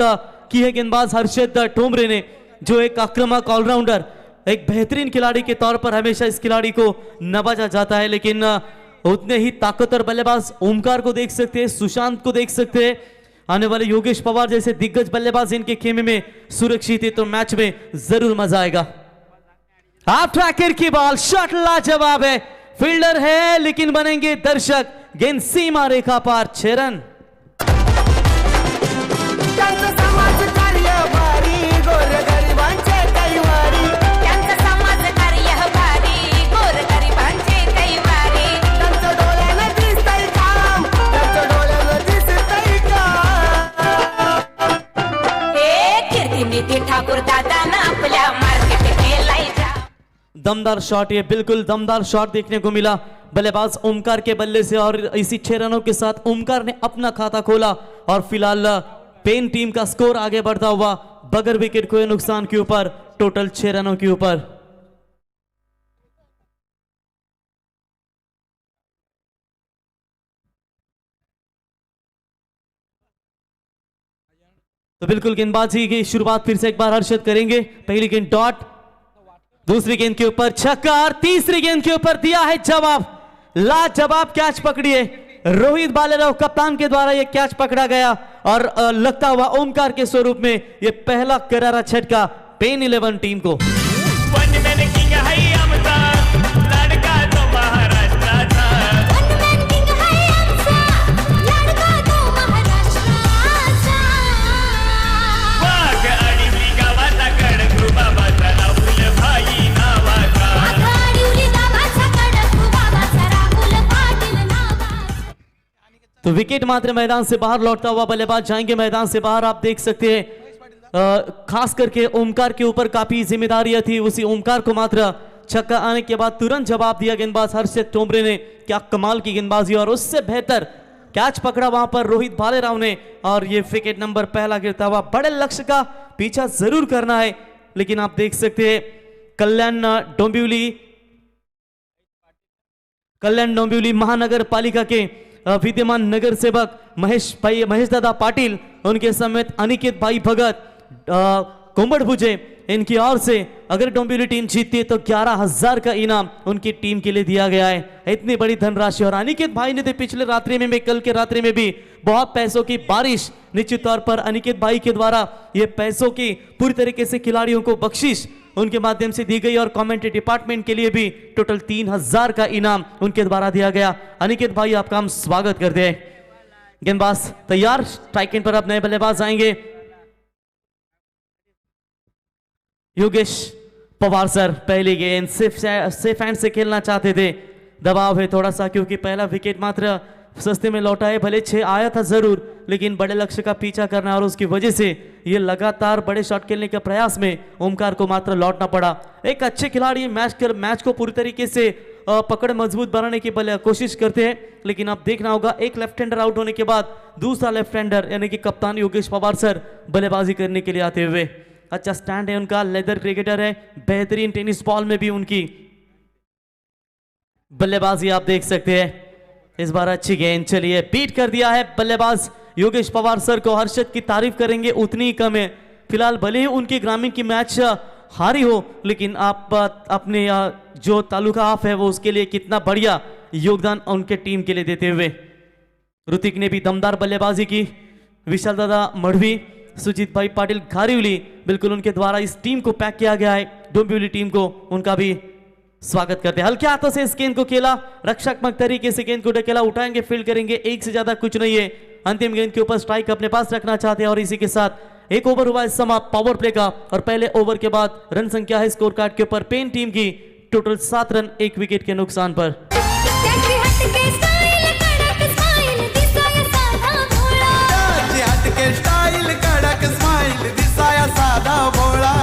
की है गेंदबाज हर्षद टोमरे ने, जो एक आक्रामक ऑलराउंडर, एक बेहतरीन खिलाड़ी के तौर पर हमेशा इस खिलाड़ी को नवाजा जाता है। लेकिन उतने ही ताकतवर बल्लेबाज ओमकार को देख सकते हैं, सुशांत को देख सकते हैं, आने वाले योगेश पवार जैसे दिग्गज बल्लेबाज इनके खेमे में सुरक्षित है, तो मैच में जरूर मजा आएगा। हाफ ट्रैकर की बॉल, शॉट लाजवाब है, फील्डर है लेकिन बनेंगे दर्शक, गेंद सीमा रेखा पार, 6 रन। त्यांचं समाजकार्य भारी, गोरगरिबांचे कैवारी. त्यांचं समाजकार्य भारी, गोरगरिबांचे कैवारी. त्यांचं डोळ्यानं दिसतंय काम, त्यांचं डोळ्यानं दिसतंय काम. हे कीर्तिनिधी ठाकूर दादानं आपल्या मार्केट केलाय जा. दमदार शॉट, ये बिल्कुल दमदार शॉट देखने को मिला बल्लेबाज ओमकार के बल्ले से, और इसी 6 रनों के साथ ओमकार ने अपना खाता खोला और फिलहाल पेन टीम का स्कोर आगे बढ़ता हुआ बगैर विकेट खोए नुकसान के ऊपर, टोटल 6 रनों के ऊपर। तो बिल्कुल गेंदबाजी की शुरुआत फिर से एक बार हर्षद करेंगे। पहली गेंद डॉट, दूसरी गेंद के ऊपर छक्का और तीसरी गेंद के ऊपर दिया है जवाब, लाजवाब कैच पकड़िए रोहित बालेराव कप्तान के द्वारा यह कैच पकड़ा गया और लगता हुआ ओमकार के स्वरूप में यह पहला करारा झटका पेन 11 टीम को। तो विकेट मात्र मैदान से बाहर लौटता हुआ बल्लेबाज जाएंगे मैदान से बाहर। आप देख सकते हैं खास करके ओमकार के ऊपर काफी जिम्मेदारियां थी, उसी ओमकार को मात्र छक्का आने के बाद तुरंत जवाब दिया गेंदबाज हर्षद टोमरे ने। क्या कमाल की गेंदबाजी, और उससे बेहतर कैच पकड़ा वहां पर रोहित भालेराव ने, और ये विकेट नंबर पहला गिरता हुआ। बड़े लक्ष्य का पीछा जरूर करना है, लेकिन आप देख सकते हैं कल्याण डोंबिवली महानगर पालिका के विद्यमान नगर सेवक महेश दादा पाटिल, उनके समेत अनिकेत भाई भगत, कोमड़ भुजे, इनकी ओर से अगर डोंबिवली टीम जीतती है तो 11,000 का इनाम उनकी टीम के लिए दिया गया है। इतनी बड़ी धनराशि, और अनिकेत भाई ने तो पिछले रात्रि में कल के रात्रि में भी बहुत पैसों की बारिश निश्चित तौर पर अनिकेत भाई के द्वारा ये पैसों की पूरी तरीके से खिलाड़ियों को बख्शिश उनके माध्यम से दी गई, और कमेंट्री डिपार्टमेंट के लिए भी टोटल 3,000 का इनाम उनके द्वारा दिया गया। अनिकेत भाई आपका हम स्वागत करते हैं। गेंदबाज तैयार, स्ट्राइक एंड पर अब नए बल्लेबाज आएंगे। योगेश पवार सर पहली गेंद सेफ हैंड से खेलना चाहते थे, दबाव है थोड़ा सा क्योंकि पहला विकेट मात्र सस्ते में लौटा है, भले 6 आया था जरूर, लेकिन बड़े लक्ष्य का पीछा करना और उसकी वजह से ये लगातार बड़े शॉट खेलने के प्रयास में ओमकार को मात्र लौटना पड़ा। एक अच्छे खिलाड़ी मैच को पूरी तरीके से पकड़ मजबूत बनाने की कोशिश करते हैं, लेकिन आप देखना होगा एक लेफ्ट हैंडर आउट होने के बाद दूसरा लेफ्ट हैंडर यानी कि कप्तान योगेश पवार सर बल्लेबाजी करने के लिए आते हुए। अच्छा स्टैंड है उनका, लेदर क्रिकेटर है, बेहतरीन टेनिस बॉल में भी उनकी बल्लेबाजी आप देख सकते हैं। इस बार अच्छी गेंद चली है, बीट कर दिया है बल्लेबाज योगेश पवार सर को। हर्षद की तारीफ करेंगे उतनी ही कम है। फिलहाल भले ही उनकी ग्रामीण की मैच हारी हो, लेकिन आप अपने जो तालुका हाफ है वो उसके लिए कितना बढ़िया योगदान उनके टीम के लिए देते हुए। ऋतिक ने भी दमदार बल्लेबाजी की, विशाल दादा मढ़वी, सुजीत भाई पाटिल घारीवली, बिल्कुल उनके द्वारा इस टीम को पैक किया गया है, डोंबिवली टीम को। उनका भी स्वागत करते हैं। हल्के हाथों से इस गेंद को खेला, रक्षात्मक तरीके से गेंद को ढकेला, उठाएंगे, फील्ड करेंगे, एक से ज्यादा कुछ नहीं है। अंतिम गेंद के ऊपर स्ट्राइक अपने पास रखना चाहते हैं और इसी के साथ एक ओवर हुआ है समाप्त पावर प्ले का और पहले ओवर के बाद रन संख्या है स्कोर कार्ड के ऊपर पेन टीम की टोटल 7 रन 1 विकेट के नुकसान पर। हटके स्टाइल कडक स्माइल दिसाया साधा भोळा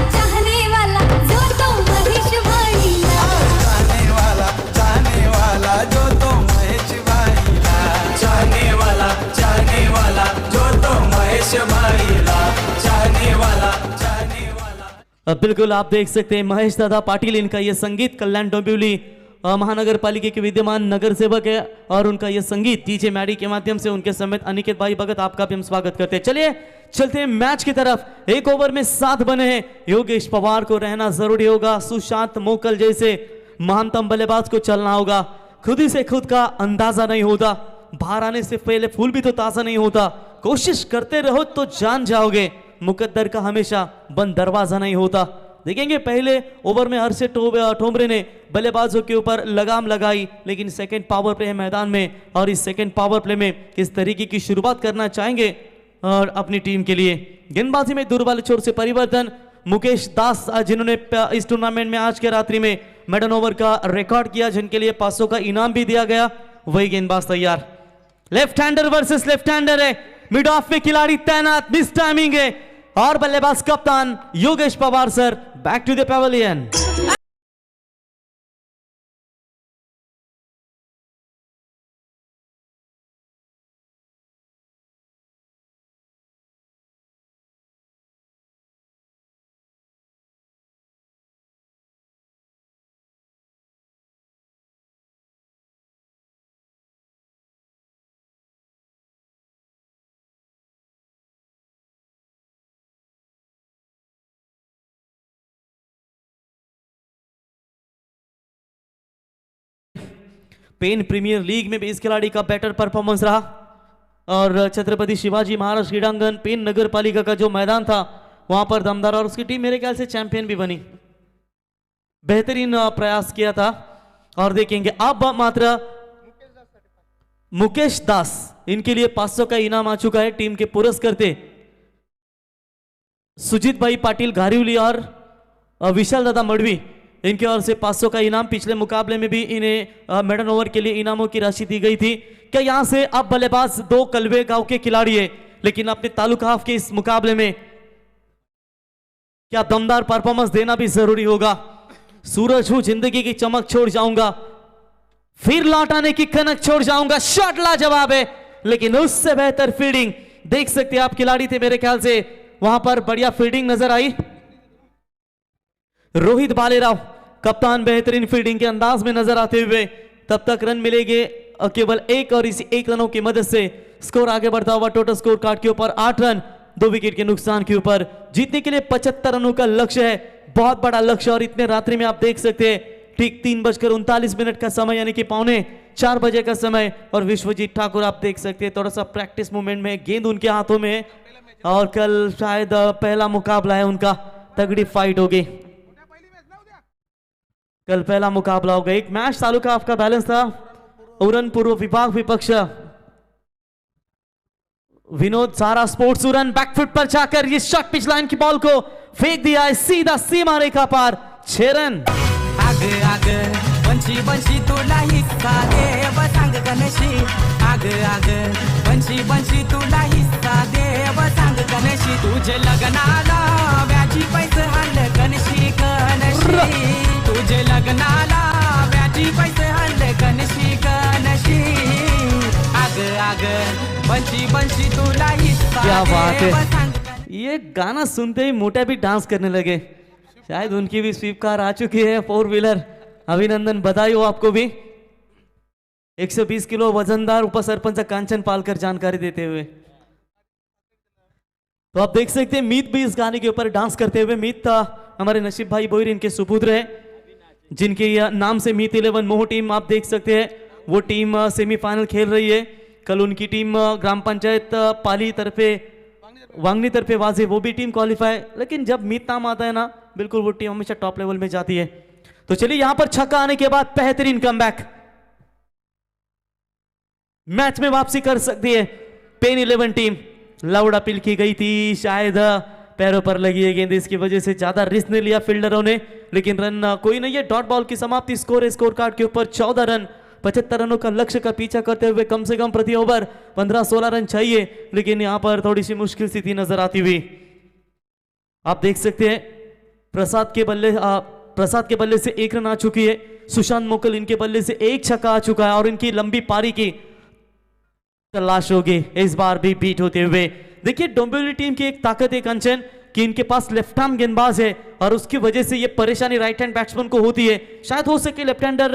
चाहने वाला जो तो महेश भाईला चाहने वाला जो तो महेश भाईला चाहने वाला जो तो महेश भाईला चाहने वाला अब बिल्कुल आप देख सकते हैं महेश दादा पाटिल, इनका यह संगीत कल्याण डोंबिवली महानगर पालिका के विद्यमान नगर सेवक है और उनका यह संगीत डीजे मैडी के माध्यम से उनके समेत अनिकेत भाई भगत आपका भी हम स्वागत करते हैं। चलिए चलते हैं मैच की तरफ। एक ओवर में 7 बने हैं, योगेश पवार को रहना जरूरी होगा, सुशांत मोकल जैसे महानतम बल्लेबाज को चलना होगा। खुद ही से खुद का अंदाजा नहीं होता, बाहर आने से पहले फूल भी तो ताजा नहीं होता, कोशिश करते रहो तो जान जाओगे, मुकद्दर का हमेशा बंद दरवाजा नहीं होता। देखेंगे पहले ओवर में हर्षित ठोमरे ने बल्लेबाजों के ऊपर लगाम लगाई, लेकिन सेकंड पावर प्ले है मैदान में और इस सेकंड पावर प्ले में किस तरीके की शुरुआत करना चाहेंगे और अपनी टीम के लिए गेंदबाजी में दूर वाले छोर से परिवर्तन। मुकेश दास जिन्होंने इस टूर्नामेंट में आज के रात्रि में मेडन ओवर का रिकॉर्ड किया, जिनके लिए 500 का इनाम भी दिया गया, वही गेंदबाज तैयार। Left hander versus left hander है, मिड ऑफ में खिलाड़ी तैनात, मिस टाइमिंग है और बल्लेबाज कप्तान Yogesh Pawar sir back to the pavilion. Pen premier league में भी इस खिलाड़ी का बेटर परफॉर्मेंस रहा और छत्रपति शिवाजी महाराज क्रीड़ांगन पेन नगर पालिका का जो मैदान था वहां पर दमदार और उसकी टीम मेरे ख्याल से चैंपियन भी बनी, बेहतरीन प्रयास किया था। और देखेंगे अब मात्र मुकेश दास, इनके लिए 500 का इनाम आ चुका है। टीम के पुरस्कर्ते सुजीत भाई पाटिल घारिवली और विशाल दादा मड़वी, इनके ओर से 500 का इनाम। पिछले मुकाबले में भी इन्हें मेडन ओवर के लिए इनामों की राशि दी गई थी। क्या यहां से अब बल्लेबाज 2 कलवे गांव के खिलाड़ी है, लेकिन अपने तालुका हाफ के इस मुकाबले में क्या दमदार परफॉर्मेंस देना भी जरूरी होगा। सूरज हूं, जिंदगी की चमक छोड़ जाऊंगा, फिर लौट आने की कनक छोड़ जाऊंगा, शॉट लाजवाब है, लेकिन उससे बेहतर फील्डिंग देख सकते हैं आप, खिलाड़ी थे मेरे ख्याल से वहां पर बढ़िया फील्डिंग नजर आई। रोहित बालेराव कप्तान बेहतरीन फील्डिंग के अंदाज में नजर आते हुए, तब तक रन मिलेंगे केवल 1 और इसी 1 रनों की मदद से स्कोर आगे बढ़ता हुआ टोटल स्कोर कार्ड के ऊपर 8 रन 2 विकेट के नुकसान के ऊपर। जीतने के लिए 75 रनों का लक्ष्य है, बहुत बड़ा लक्ष्य। और इतने रात्रि में आप देख सकते हैं ठीक 3:39 का समय, यानी कि 3:45 बजे का समय। और विश्वजीत ठाकुर आप देख सकते हैं थोड़ा सा प्रैक्टिस मूवमेंट में, गेंद उनके हाथों में है और कल शायद पहला मुकाबला है उनका, तगड़ी फाइट होगी, कल पहला मुकाबला होगा। एक मैच तालुका आपका बैलेंस था। उरन पूर्व विभाग विपक्ष विनोद सारा स्पोर्ट्स उरन बैकफुट पर जाकर ये शॉट पिच लाइन की बॉल को फेंक दिया है सीधा सीमा रेखा पार, 6 रन। आग आग बंशी बंशी तुला हिस्सा दे सांग गणेशी, आग आग बंशी तुला हिस्सा दे सांग गणेशी, तुझे लग्नाला व्याजी पैसे हल्ले गणेशी गणेशी, तुझे लग्नाला व्याजी पैसे हल्ले गणेशी गणेशी, आग आग बंशी तुला हिस्सा क्या बात दे है, सांग। ये गाना सुनते ही मोटा भी डांस करने लगे। शायद उनकी भी स्वीप कार आ चुकी है 4 व्हीलर, अभिनंदन बधाई हो आपको भी। 120 किलो वजनदार उप सरपंच कांचन पालकर जानकारी देते हुए, तो आप देख सकते हैं मीत भी इस गाने के ऊपर डांस करते हुए। मीत हमारे नसीब भाई बोईर इनके सुपुत्र है, जिनके नाम से मीत 11 मोह टीम आप देख सकते हैं, वो टीम सेमीफाइनल खेल रही है। कल उनकी टीम ग्राम पंचायत पाली तरफे वांगनी तरफे वाजे वो भी टीम क्वालिफाई, लेकिन जब मीत नाम आता है ना बिल्कुल वो टीम हमेशा टॉप लेवल में जाती है। तो चलिए यहां पर छक्का आने के बाद बेहतरीन कमबैक, मैच में वापसी कर सकती है पेन 11 टीम। लाउड अपील की गई थी, शायद पैरों पर लगी है गेंद, इसकी वजह से ज्यादा रिस्क नहीं लिया फील्डरों ने, लेकिन रन कोई नहीं है। डॉट बॉल की समाप्ति, स्कोर है स्कोर कार्ड के ऊपर 14 रन। 75 रनों का लक्ष्य का पीछा करते हुए कम से कम प्रति ओवर 15-16 रन चाहिए, लेकिन यहां पर थोड़ी सी मुश्किल स्थिति नजर आती हुई। आप देख सकते हैं प्रसाद के बल्ले से 1 रन आ चुकी है, सुशांत मोकल इनके बल्ले से 1 छक्का आ चुका है और इनकी लंबी पारी की तलाश होगी इस बार भी बीट होते हुए। देखिए डोंबिवली टीम की एक ताकत है कंचन कि इनके पास लेफ्ट आर्म गेंदबाज है और उसकी वजह से ये परेशानी राइट हैंड बैट्समैन को होती है। शायद हो सके लेफ्ट हैंडर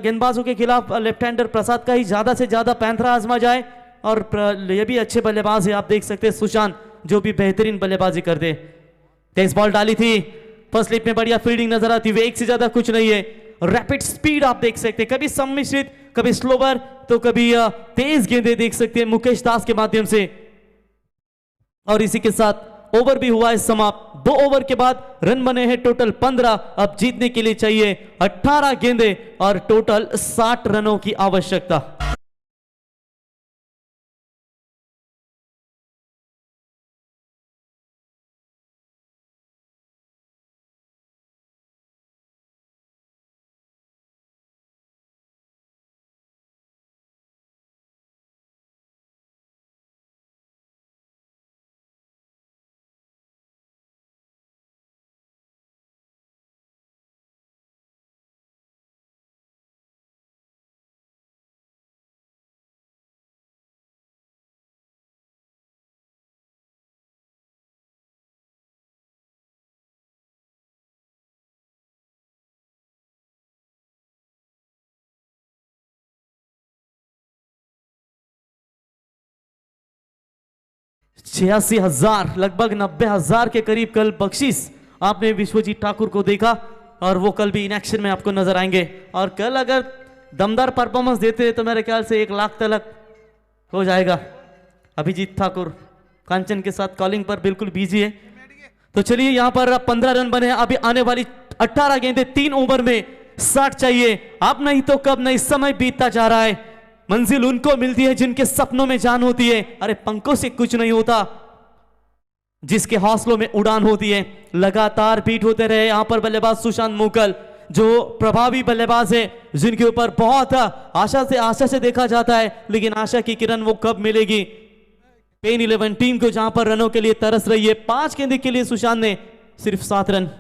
गेंदबाजों के खिलाफ लेफ्ट हैंडर प्रसाद का ही ज्यादा से ज्यादा पैंथरा आजमा जाए, और ये भी अच्छे बल्लेबाज है। आप देख सकते हैं सुशांत जो भी बेहतरीन बल्लेबाजी करते। तेज बॉल डाली थी, फर्स्ट स्लिप में बढ़िया फील्डिंग नजर आती हुई, एक से ज्यादा कुछ नहीं है। रैपिड स्पीड आप देख सकते हैं, कभी सम्मिश्रित कभी स्लोवर तो कभी तेज गेंदें देख सकते हैं मुकेश दास के माध्यम से। और इसी के साथ ओवर भी हुआ है समाप्त। 2 ओवर के बाद रन बने हैं टोटल 15। अब जीतने के लिए चाहिए 18 गेंदें और टोटल 60 रनों की आवश्यकता। छियासी हजार लगभग 90,000 के करीब कल बख्शीश आपने विश्वजीत ठाकुर को देखा और वो कल भी इन एक्शन में आपको नजर आएंगे। और कल अगर दमदार परफॉर्मेंस देते तो मेरे ख्याल से 1 लाख तक हो जाएगा। अभिजीत ठाकुर कांचन के साथ कॉलिंग पर बिल्कुल बिजी है। तो चलिए यहां पर 15 रन बने, अभी आने वाली 18 गेंदें 3 ओवर में 60 चाहिए। अब नहीं तो कब नहीं, समय बीतता जा रहा है। मंजिल उनको मिलती है जिनके सपनों में जान होती है। अरे पंखों से कुछ नहीं होता, जिसके हौसलों में उड़ान होती है। लगातार बीट होते रहे यहां पर बल्लेबाज सुशांत मोकल जो प्रभावी बल्लेबाज है, जिनके ऊपर बहुत आशा से देखा जाता है, लेकिन आशा की किरण वो कब मिलेगी। पेन 11 टीम को जहां पर रनों के लिए तरस रही है। 5 गेंदे के लिए सुशांत ने सिर्फ 7 रन।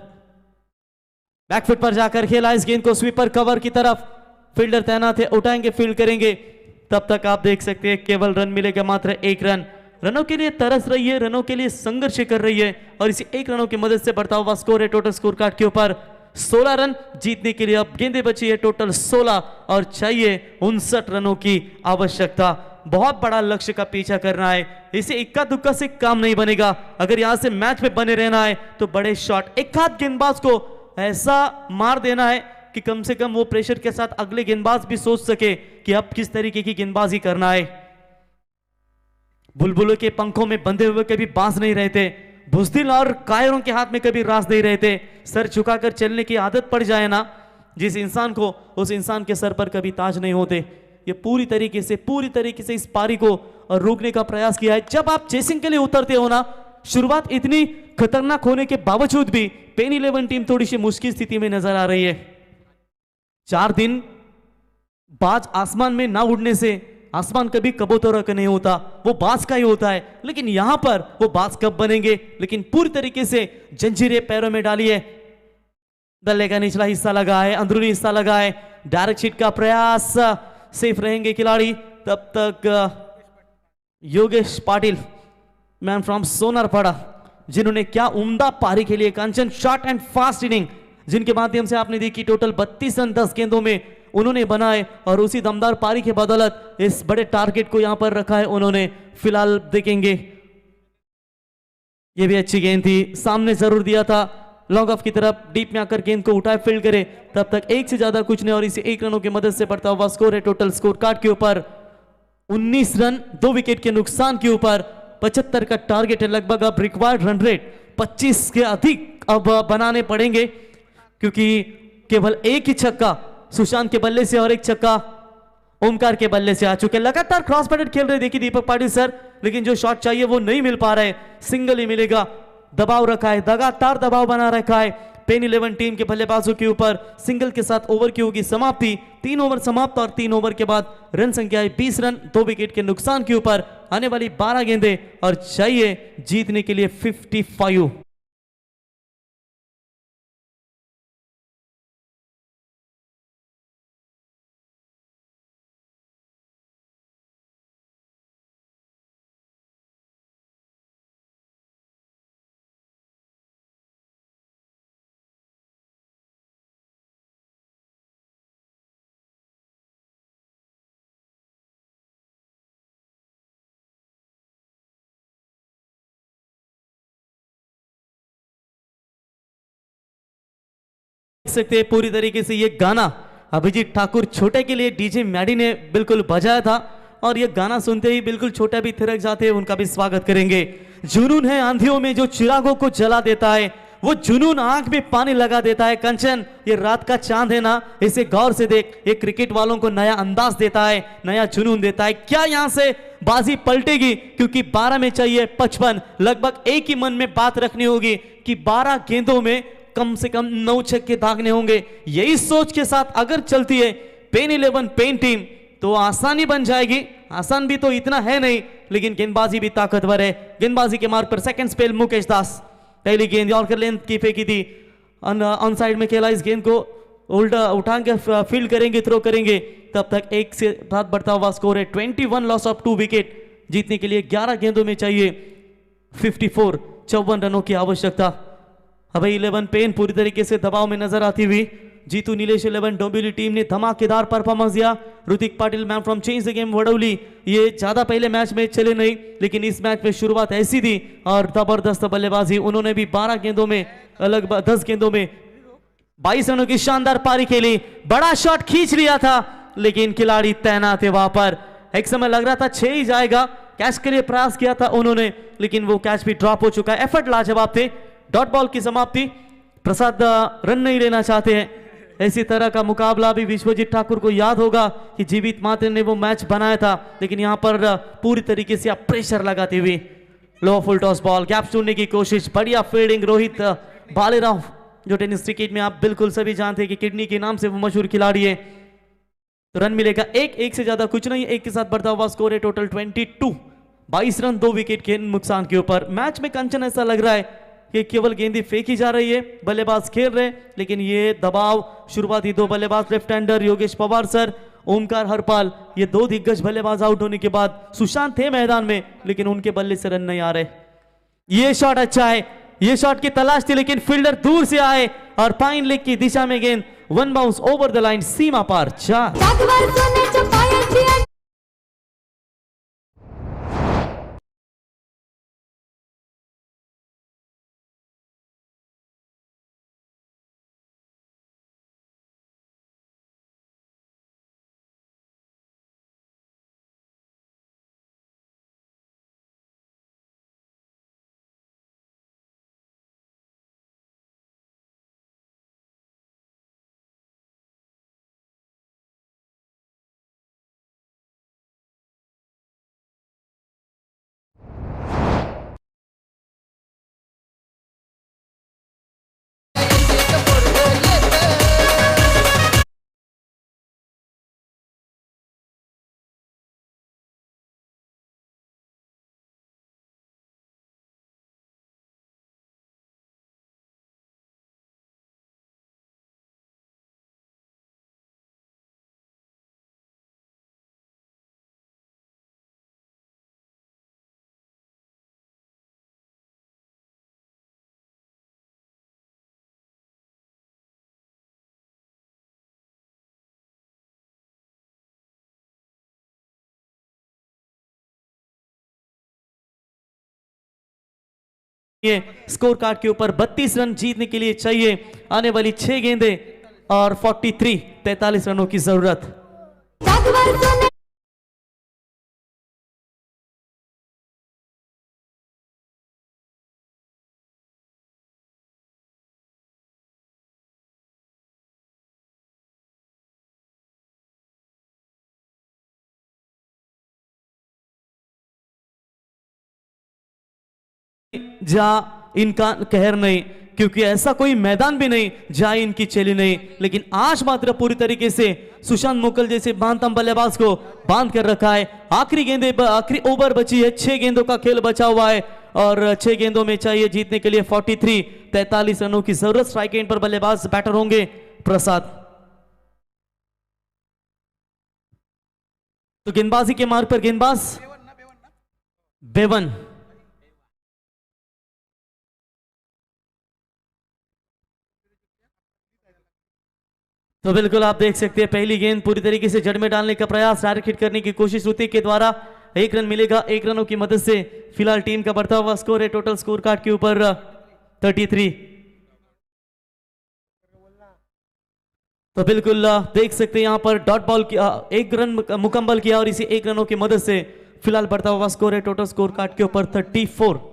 बैकफुट पर जाकर खेला इस गेंद को स्वीपर कवर की तरफ, फील्डर तैनात है, उठाएंगे फील्ड करेंगे। तब तक आप देख सकते हैं केवल रन मिलेगा मात्र 1 रन। रनों के लिए तरस रही है, रनों के लिए संघर्ष कर रही है और इसी 1 रनों की मदद से बढ़ता हुआ स्कोर है टोटल स्कोर कार्ड के ऊपर 16 रन। जीतने के लिए अब गेंदें बची है टोटल 16 और चाहिए 59 रनों की आवश्यकता। बहुत बड़ा लक्ष्य का पीछा करना है, इसे इक्का दुक्का से काम नहीं बनेगा। अगर यहां से मैच में बने रहना है तो बड़े शॉट, एक हाथ गेंदबाज को ऐसा मार देना है कि कम से कम वो प्रेशर के साथ अगले गेंदबाज भी सोच सके कि अब किस तरीके की गेंदबाजी करना है। बुलबुलों के पंखों में बंधे हुए कभी बांस नहीं रहते, बुज़दिल और कायरों के हाथ में कभी रास नहीं रहते। सर झुकाकर चलने की आदत पड़ जाए ना जिस इंसान को, उस इंसान के सर पर कभी ताज नहीं होते। ये पूरी तरीके से इस पारी को रोकने का प्रयास किया है। जब आप चेसिंग के लिए उतरते हो ना, शुरुआत इतनी खतरनाक होने के बावजूद भी पेन 11 टीम थोड़ी सी मुश्किल स्थिति में नजर आ रही है। 4 दिन बाज आसमान में ना उड़ने से आसमान कभी कबूतरों का नहीं होता, वो बाज का ही होता है। लेकिन यहां पर वो बाज कब बनेंगे, लेकिन पूरी तरीके से जंजीरें पैरों में डाली है। गले का निचला हिस्सा लगा है, अंदरूनी हिस्सा लगा है, डायरेक्ट हिट का प्रयास, सेफ रहेंगे खिलाड़ी। तब तक योगेश पाटिल मैन फ्रॉम सोनारपाड़ा, जिन्होंने क्या उम्दा पारी के लिए कंचन शॉर्ट एंड फास्ट इनिंग, जिनके माध्यम से आपने देखी टोटल 32 रन 10 गेंदों में उन्होंने बनाए और उसी दमदार पारी के बदौलत इस बड़े टारगेट को यहां पर रखा है उन्होंने। फिलहाल देखेंगे, ये भी अच्छी गेंद थी, सामने जरूर दिया था, लॉन्ग ऑफ की तरफ डीप में आकर गेंद को उठाए फील्ड करे। तब तक 1 से ज्यादा कुछ नहीं और इसे 1 रनों की मदद से बढ़ता हुआ स्कोर है टोटल स्कोर कार्ड के ऊपर 19 रन 2 विकेट के नुकसान के ऊपर 75 का टारगेट है लगभग। अब रिक्वायर्ड रन रेट 25 के अधिक अब बनाने पड़ेंगे, क्योंकि केवल एक ही छक्का सुशांत के बल्ले से और एक छक्का ओमकार के बल्ले से आ चुके। लगातार क्रॉस बैटेड खेल रहे देखिए दीपक पाटिल सर, लेकिन जो शॉट चाहिए वो नहीं मिल पा रहा है। सिंगल ही मिलेगा, दबाव रखा है, लगातार दबाव बना रखा है पेन 11 टीम के बल्लेबाजों के ऊपर। सिंगल के साथ ओवर की होगी समाप्ति। 3 ओवर समाप्त और 3 ओवर के बाद रन संख्या है 20 रन, 2 विकेट के नुकसान के ऊपर। आने वाली 12 गेंदें और चाहिए जीतने के लिए 55। देख सकते हैं पूरी तरीके से ये गाना अभिजीत ठाकुर छोटे के लिए डीजे मैडी ने बिल्कुल बजाया था, और ये गाना सुनते ही बिल्कुल छोटा भी थिरक जाते हैं। उनका भी स्वागत करेंगे। जुनून है आंधियों में जो चिरागों को जला देता है, वो जुनून आंख में पानी लगा देता है। कंचन, ये रात का चांद है ना, इसे गौर से देख। ये क्रिकेट वालों को नया अंदाज देता है, नया जुनून देता है। क्या यहां से बाजी पलटेगी? क्योंकि 12 में चाहिए 55। लगभग एक ही मन में बात रखनी होगी कि 12 गेंदों में कम से कम 9 छक्के दागने होंगे। यही सोच के साथ अगर चलती है पेन 11 पेन टीम तो आसानी बन जाएगी। आसान भी तो इतना है नहीं, लेकिन गेंदबाजी भी ताकतवर है। गेंदबाजी के मार्ग पर सेकंड स्पेल मुकेश दास, पहली गेंद यॉर्कर लेंथ की फेंकी थी, ऑन साइड में खेला। इस गेंद को उल्टा उठा के फील्ड करेंगे, थ्रो करेंगे। तब तक एक से साथ बढ़ता हुआ स्कोर है 21, लॉस ऑफ 2 विकेट। जीतने के लिए 11 गेंदों में चाहिए 54, 54 रनों की आवश्यकता। अब 11 पेन पूरी तरीके से दबाव में नजर आती हुई। जीतू नीलेश 11 डोंबिवली टीम ने धमाकेदार परफॉर्मेंस दिया। Hrithik Patil man from change the game Vadauli, ये ज्यादा पहले मैच में चले नहीं, लेकिन इस मैच में शुरुआत ऐसी थी और जबरदस्त बल्लेबाजी। उन्होंने भी 12 गेंदों में अलग 10 गेंदों में 22 रनों की शानदार पारी खेली। बड़ा शॉट खींच लिया था, लेकिन खिलाड़ी तैनात है वहां पर। एक समय लग रहा था 6 ही जाएगा, कैच के लिए प्रयास किया था उन्होंने, लेकिन वो कैच भी ड्रॉप हो चुका है। एफर्ट लाजवाब थे। डॉट बॉल की समाप्ति। प्रसाद रन नहीं लेना चाहते हैं। इसी तरह का मुकाबला भी विश्वजीत ठाकुर को याद होगा कि जीवित मात्र ने वो मैच बनाया था, लेकिन यहां पर पूरी तरीके से प्रेशर लगाते हुए लो फुल टॉस बॉल, गैप ढूंढने की कोशिश, बढ़िया फील्डिंग। रोहित भालेराव, जो टेनिस क्रिकेट में आप बिल्कुल सभी जानते हैं कि किडनी के नाम से वो मशहूर खिलाड़ी है। तो रन मिलेगा एक से ज्यादा कुछ नहीं। एक के साथ बढ़ता हुआ स्कोर है टोटल 22, 22 रन 2 विकेट के नुकसान के ऊपर। मैच में कंचन ऐसा लग रहा है कि केवल गेंदें फेंकी जा रही है, बल्लेबाज खेल रहे, लेकिन ये दबाव शुरुआती 2 बल्लेबाज left hander Yogesh Pawar sir, Omkar Harpal, ये 2 दिग्गज बल्लेबाज आउट होने के बाद सुशांत थे मैदान में, लेकिन उनके बल्ले से रन नहीं आ रहे। ये शॉट अच्छा है, ये शॉट की तलाश थी, लेकिन फील्डर दूर से आए और पाइन लेग की दिशा में गेंद, 1 बाउंस ओवर द लाइन, सीमा पार 4। जागवार सोन्याच्या पायाची स्कोर कार्ड के ऊपर 32 रन जीतने के लिए चाहिए आने वाली 6 गेंदें और 43 रनों की जरूरत। जागवार सोन्या जहां इनका कहर नहीं, क्योंकि ऐसा कोई मैदान भी नहीं जहां इनकी चली नहीं। लेकिन आज मात्र पूरी तरीके से सुशांत मोकल जैसे बांधतम बल्लेबाज को बांध कर रखा है। आखिरी ओवर बची है, 6 गेंदों का खेल बचा हुआ है और 6 गेंदों में चाहिए जीतने के लिए 43 रनों की जरूरत। स्ट्राइक एंड पर बल्लेबाज बैटर होंगे प्रसाद। तो गेंदबाजी के मार्ग पर गेंदबाज बेवन। तो बिल्कुल आप देख सकते हैं पहली गेंद पूरी तरीके से जड़ में डालने का प्रयास, डायरेक्ट हिट करने की कोशिश ऋतिक के द्वारा। 1 रन मिलेगा 1 रनों की मदद से। फिलहाल टीम का बढ़ता हुआ स्कोर है टोटल स्कोर कार्ड के ऊपर 33। तो बिल्कुल देख सकते हैं यहां पर डॉट बॉल किया, 1 रन मुकम्मल किया और इसी 1 रनों की मदद से फिलहाल बढ़ता हुआ स्कोर है टोटल स्कोर कार्ड के ऊपर 34।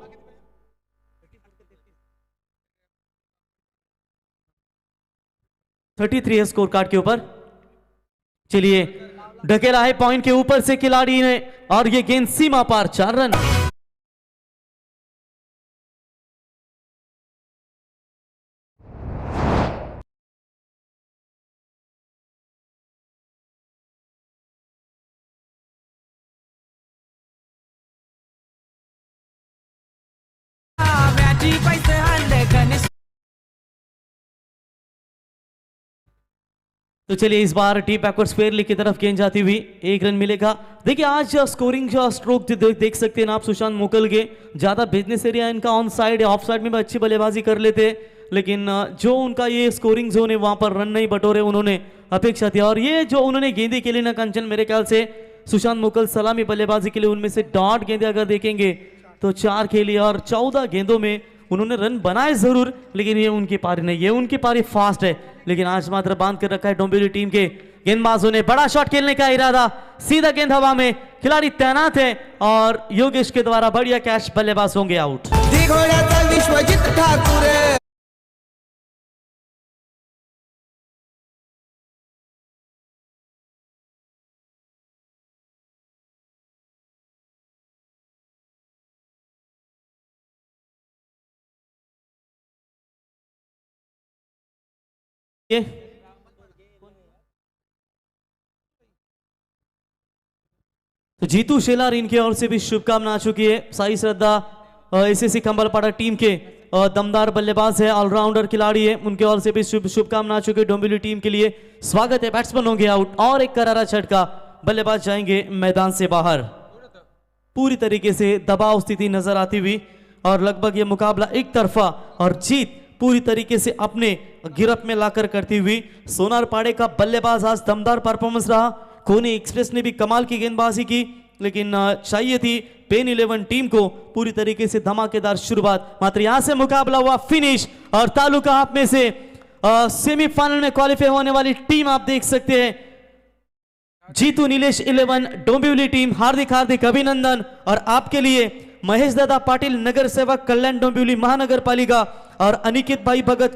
है स्कोर कार्ड के ऊपर। चलिए ढकेला है पॉइंट के ऊपर से खिलाड़ी ने और ये गेंद सीमा पार, 4 रन। व्याजी पैसे हल्ले गणेश तो चलिए इस बार टी बैकवर्ड स्क्वायर लीग की तरफ गेंद जाती हुई 1 रन मिलेगा। देखिए आज स्कोरिंग स्ट्रोक देख सकते हैं आप सुशांत मोकल के, ज्यादा बिजनेस एरिया इनका ऑन साइड है, ऑफ साइड में भी अच्छी बल्लेबाजी कर लेते हैं, लेकिन जो उनका ये स्कोरिंग जोन है वहां पर रन नहीं बटोरे उन्होंने अपेक्षा थी। और ये जो उन्होंने गेंदे के लिए ना कंचन, मेरे ख्याल से सुशांत मोकल सलामी बल्लेबाजी के लिए उनमें से डॉट गेंदे अगर देखेंगे तो 4 खेली और 14 गेंदों में उन्होंने रन बनाए जरूर, लेकिन ये उनकी पारी नहीं, ये उनकी पारी फास्ट है। लेकिन आज मात्र बांध कर रखा है डोंबिवली टीम के गेंदबाजों ने। बड़ा शॉट खेलने का इरादा, सीधा गेंद हवा में, खिलाड़ी तैनात है और योगेश के द्वारा बढ़िया कैच, बल्लेबाज होंगे आउट। विश्वजीत ठाकुर तो जीतू शेलार इनकी ओर से भी शुभकामना आ चुकी है। साई श्रद्धा एसएससी कंबलपाड़ा टीम के दमदार बल्लेबाज है, ऑलराउंडर खिलाड़ी है, उनके ओर से भी शुभकामना आ चुकी है डोंबिवली टीम के लिए। स्वागत है, बैट्समैन होंगे आउट और एक करारा झटका, बल्लेबाज जाएंगे मैदान से बाहर। पूरी तरीके से दबाव स्थिति नजर आती हुई और लगभग ये मुकाबला एक तरफा और जीत पूरी तरीके से अपने गिरफ्त में लाकर करती हुई सोनार पाड़े का बल्लेबाज आज दमदार परफॉर्मेंस रहा। कोनी एक्सप्रेस ने भी कमाल की गेंदबाजी की, लेकिन चाहिए थी पेन 11 टीम को पूरी तरीके से धमाकेदार शुरुआत। मात्र यहां से मुकाबला हुआ फिनिश और तालुका आप में से सेमीफाइनल में क्वालिफाई होने वाली टीम आप देख सकते हैं जीतू नीलेश 11 डोंबिवली टीम, हार्दिक हार्दिक अभिनंदन। और आपके लिए महेश दादा पाटिल नगर सेवक कल्याण डोंबिवली महानगर पालिका और अनिकेत भाई भगत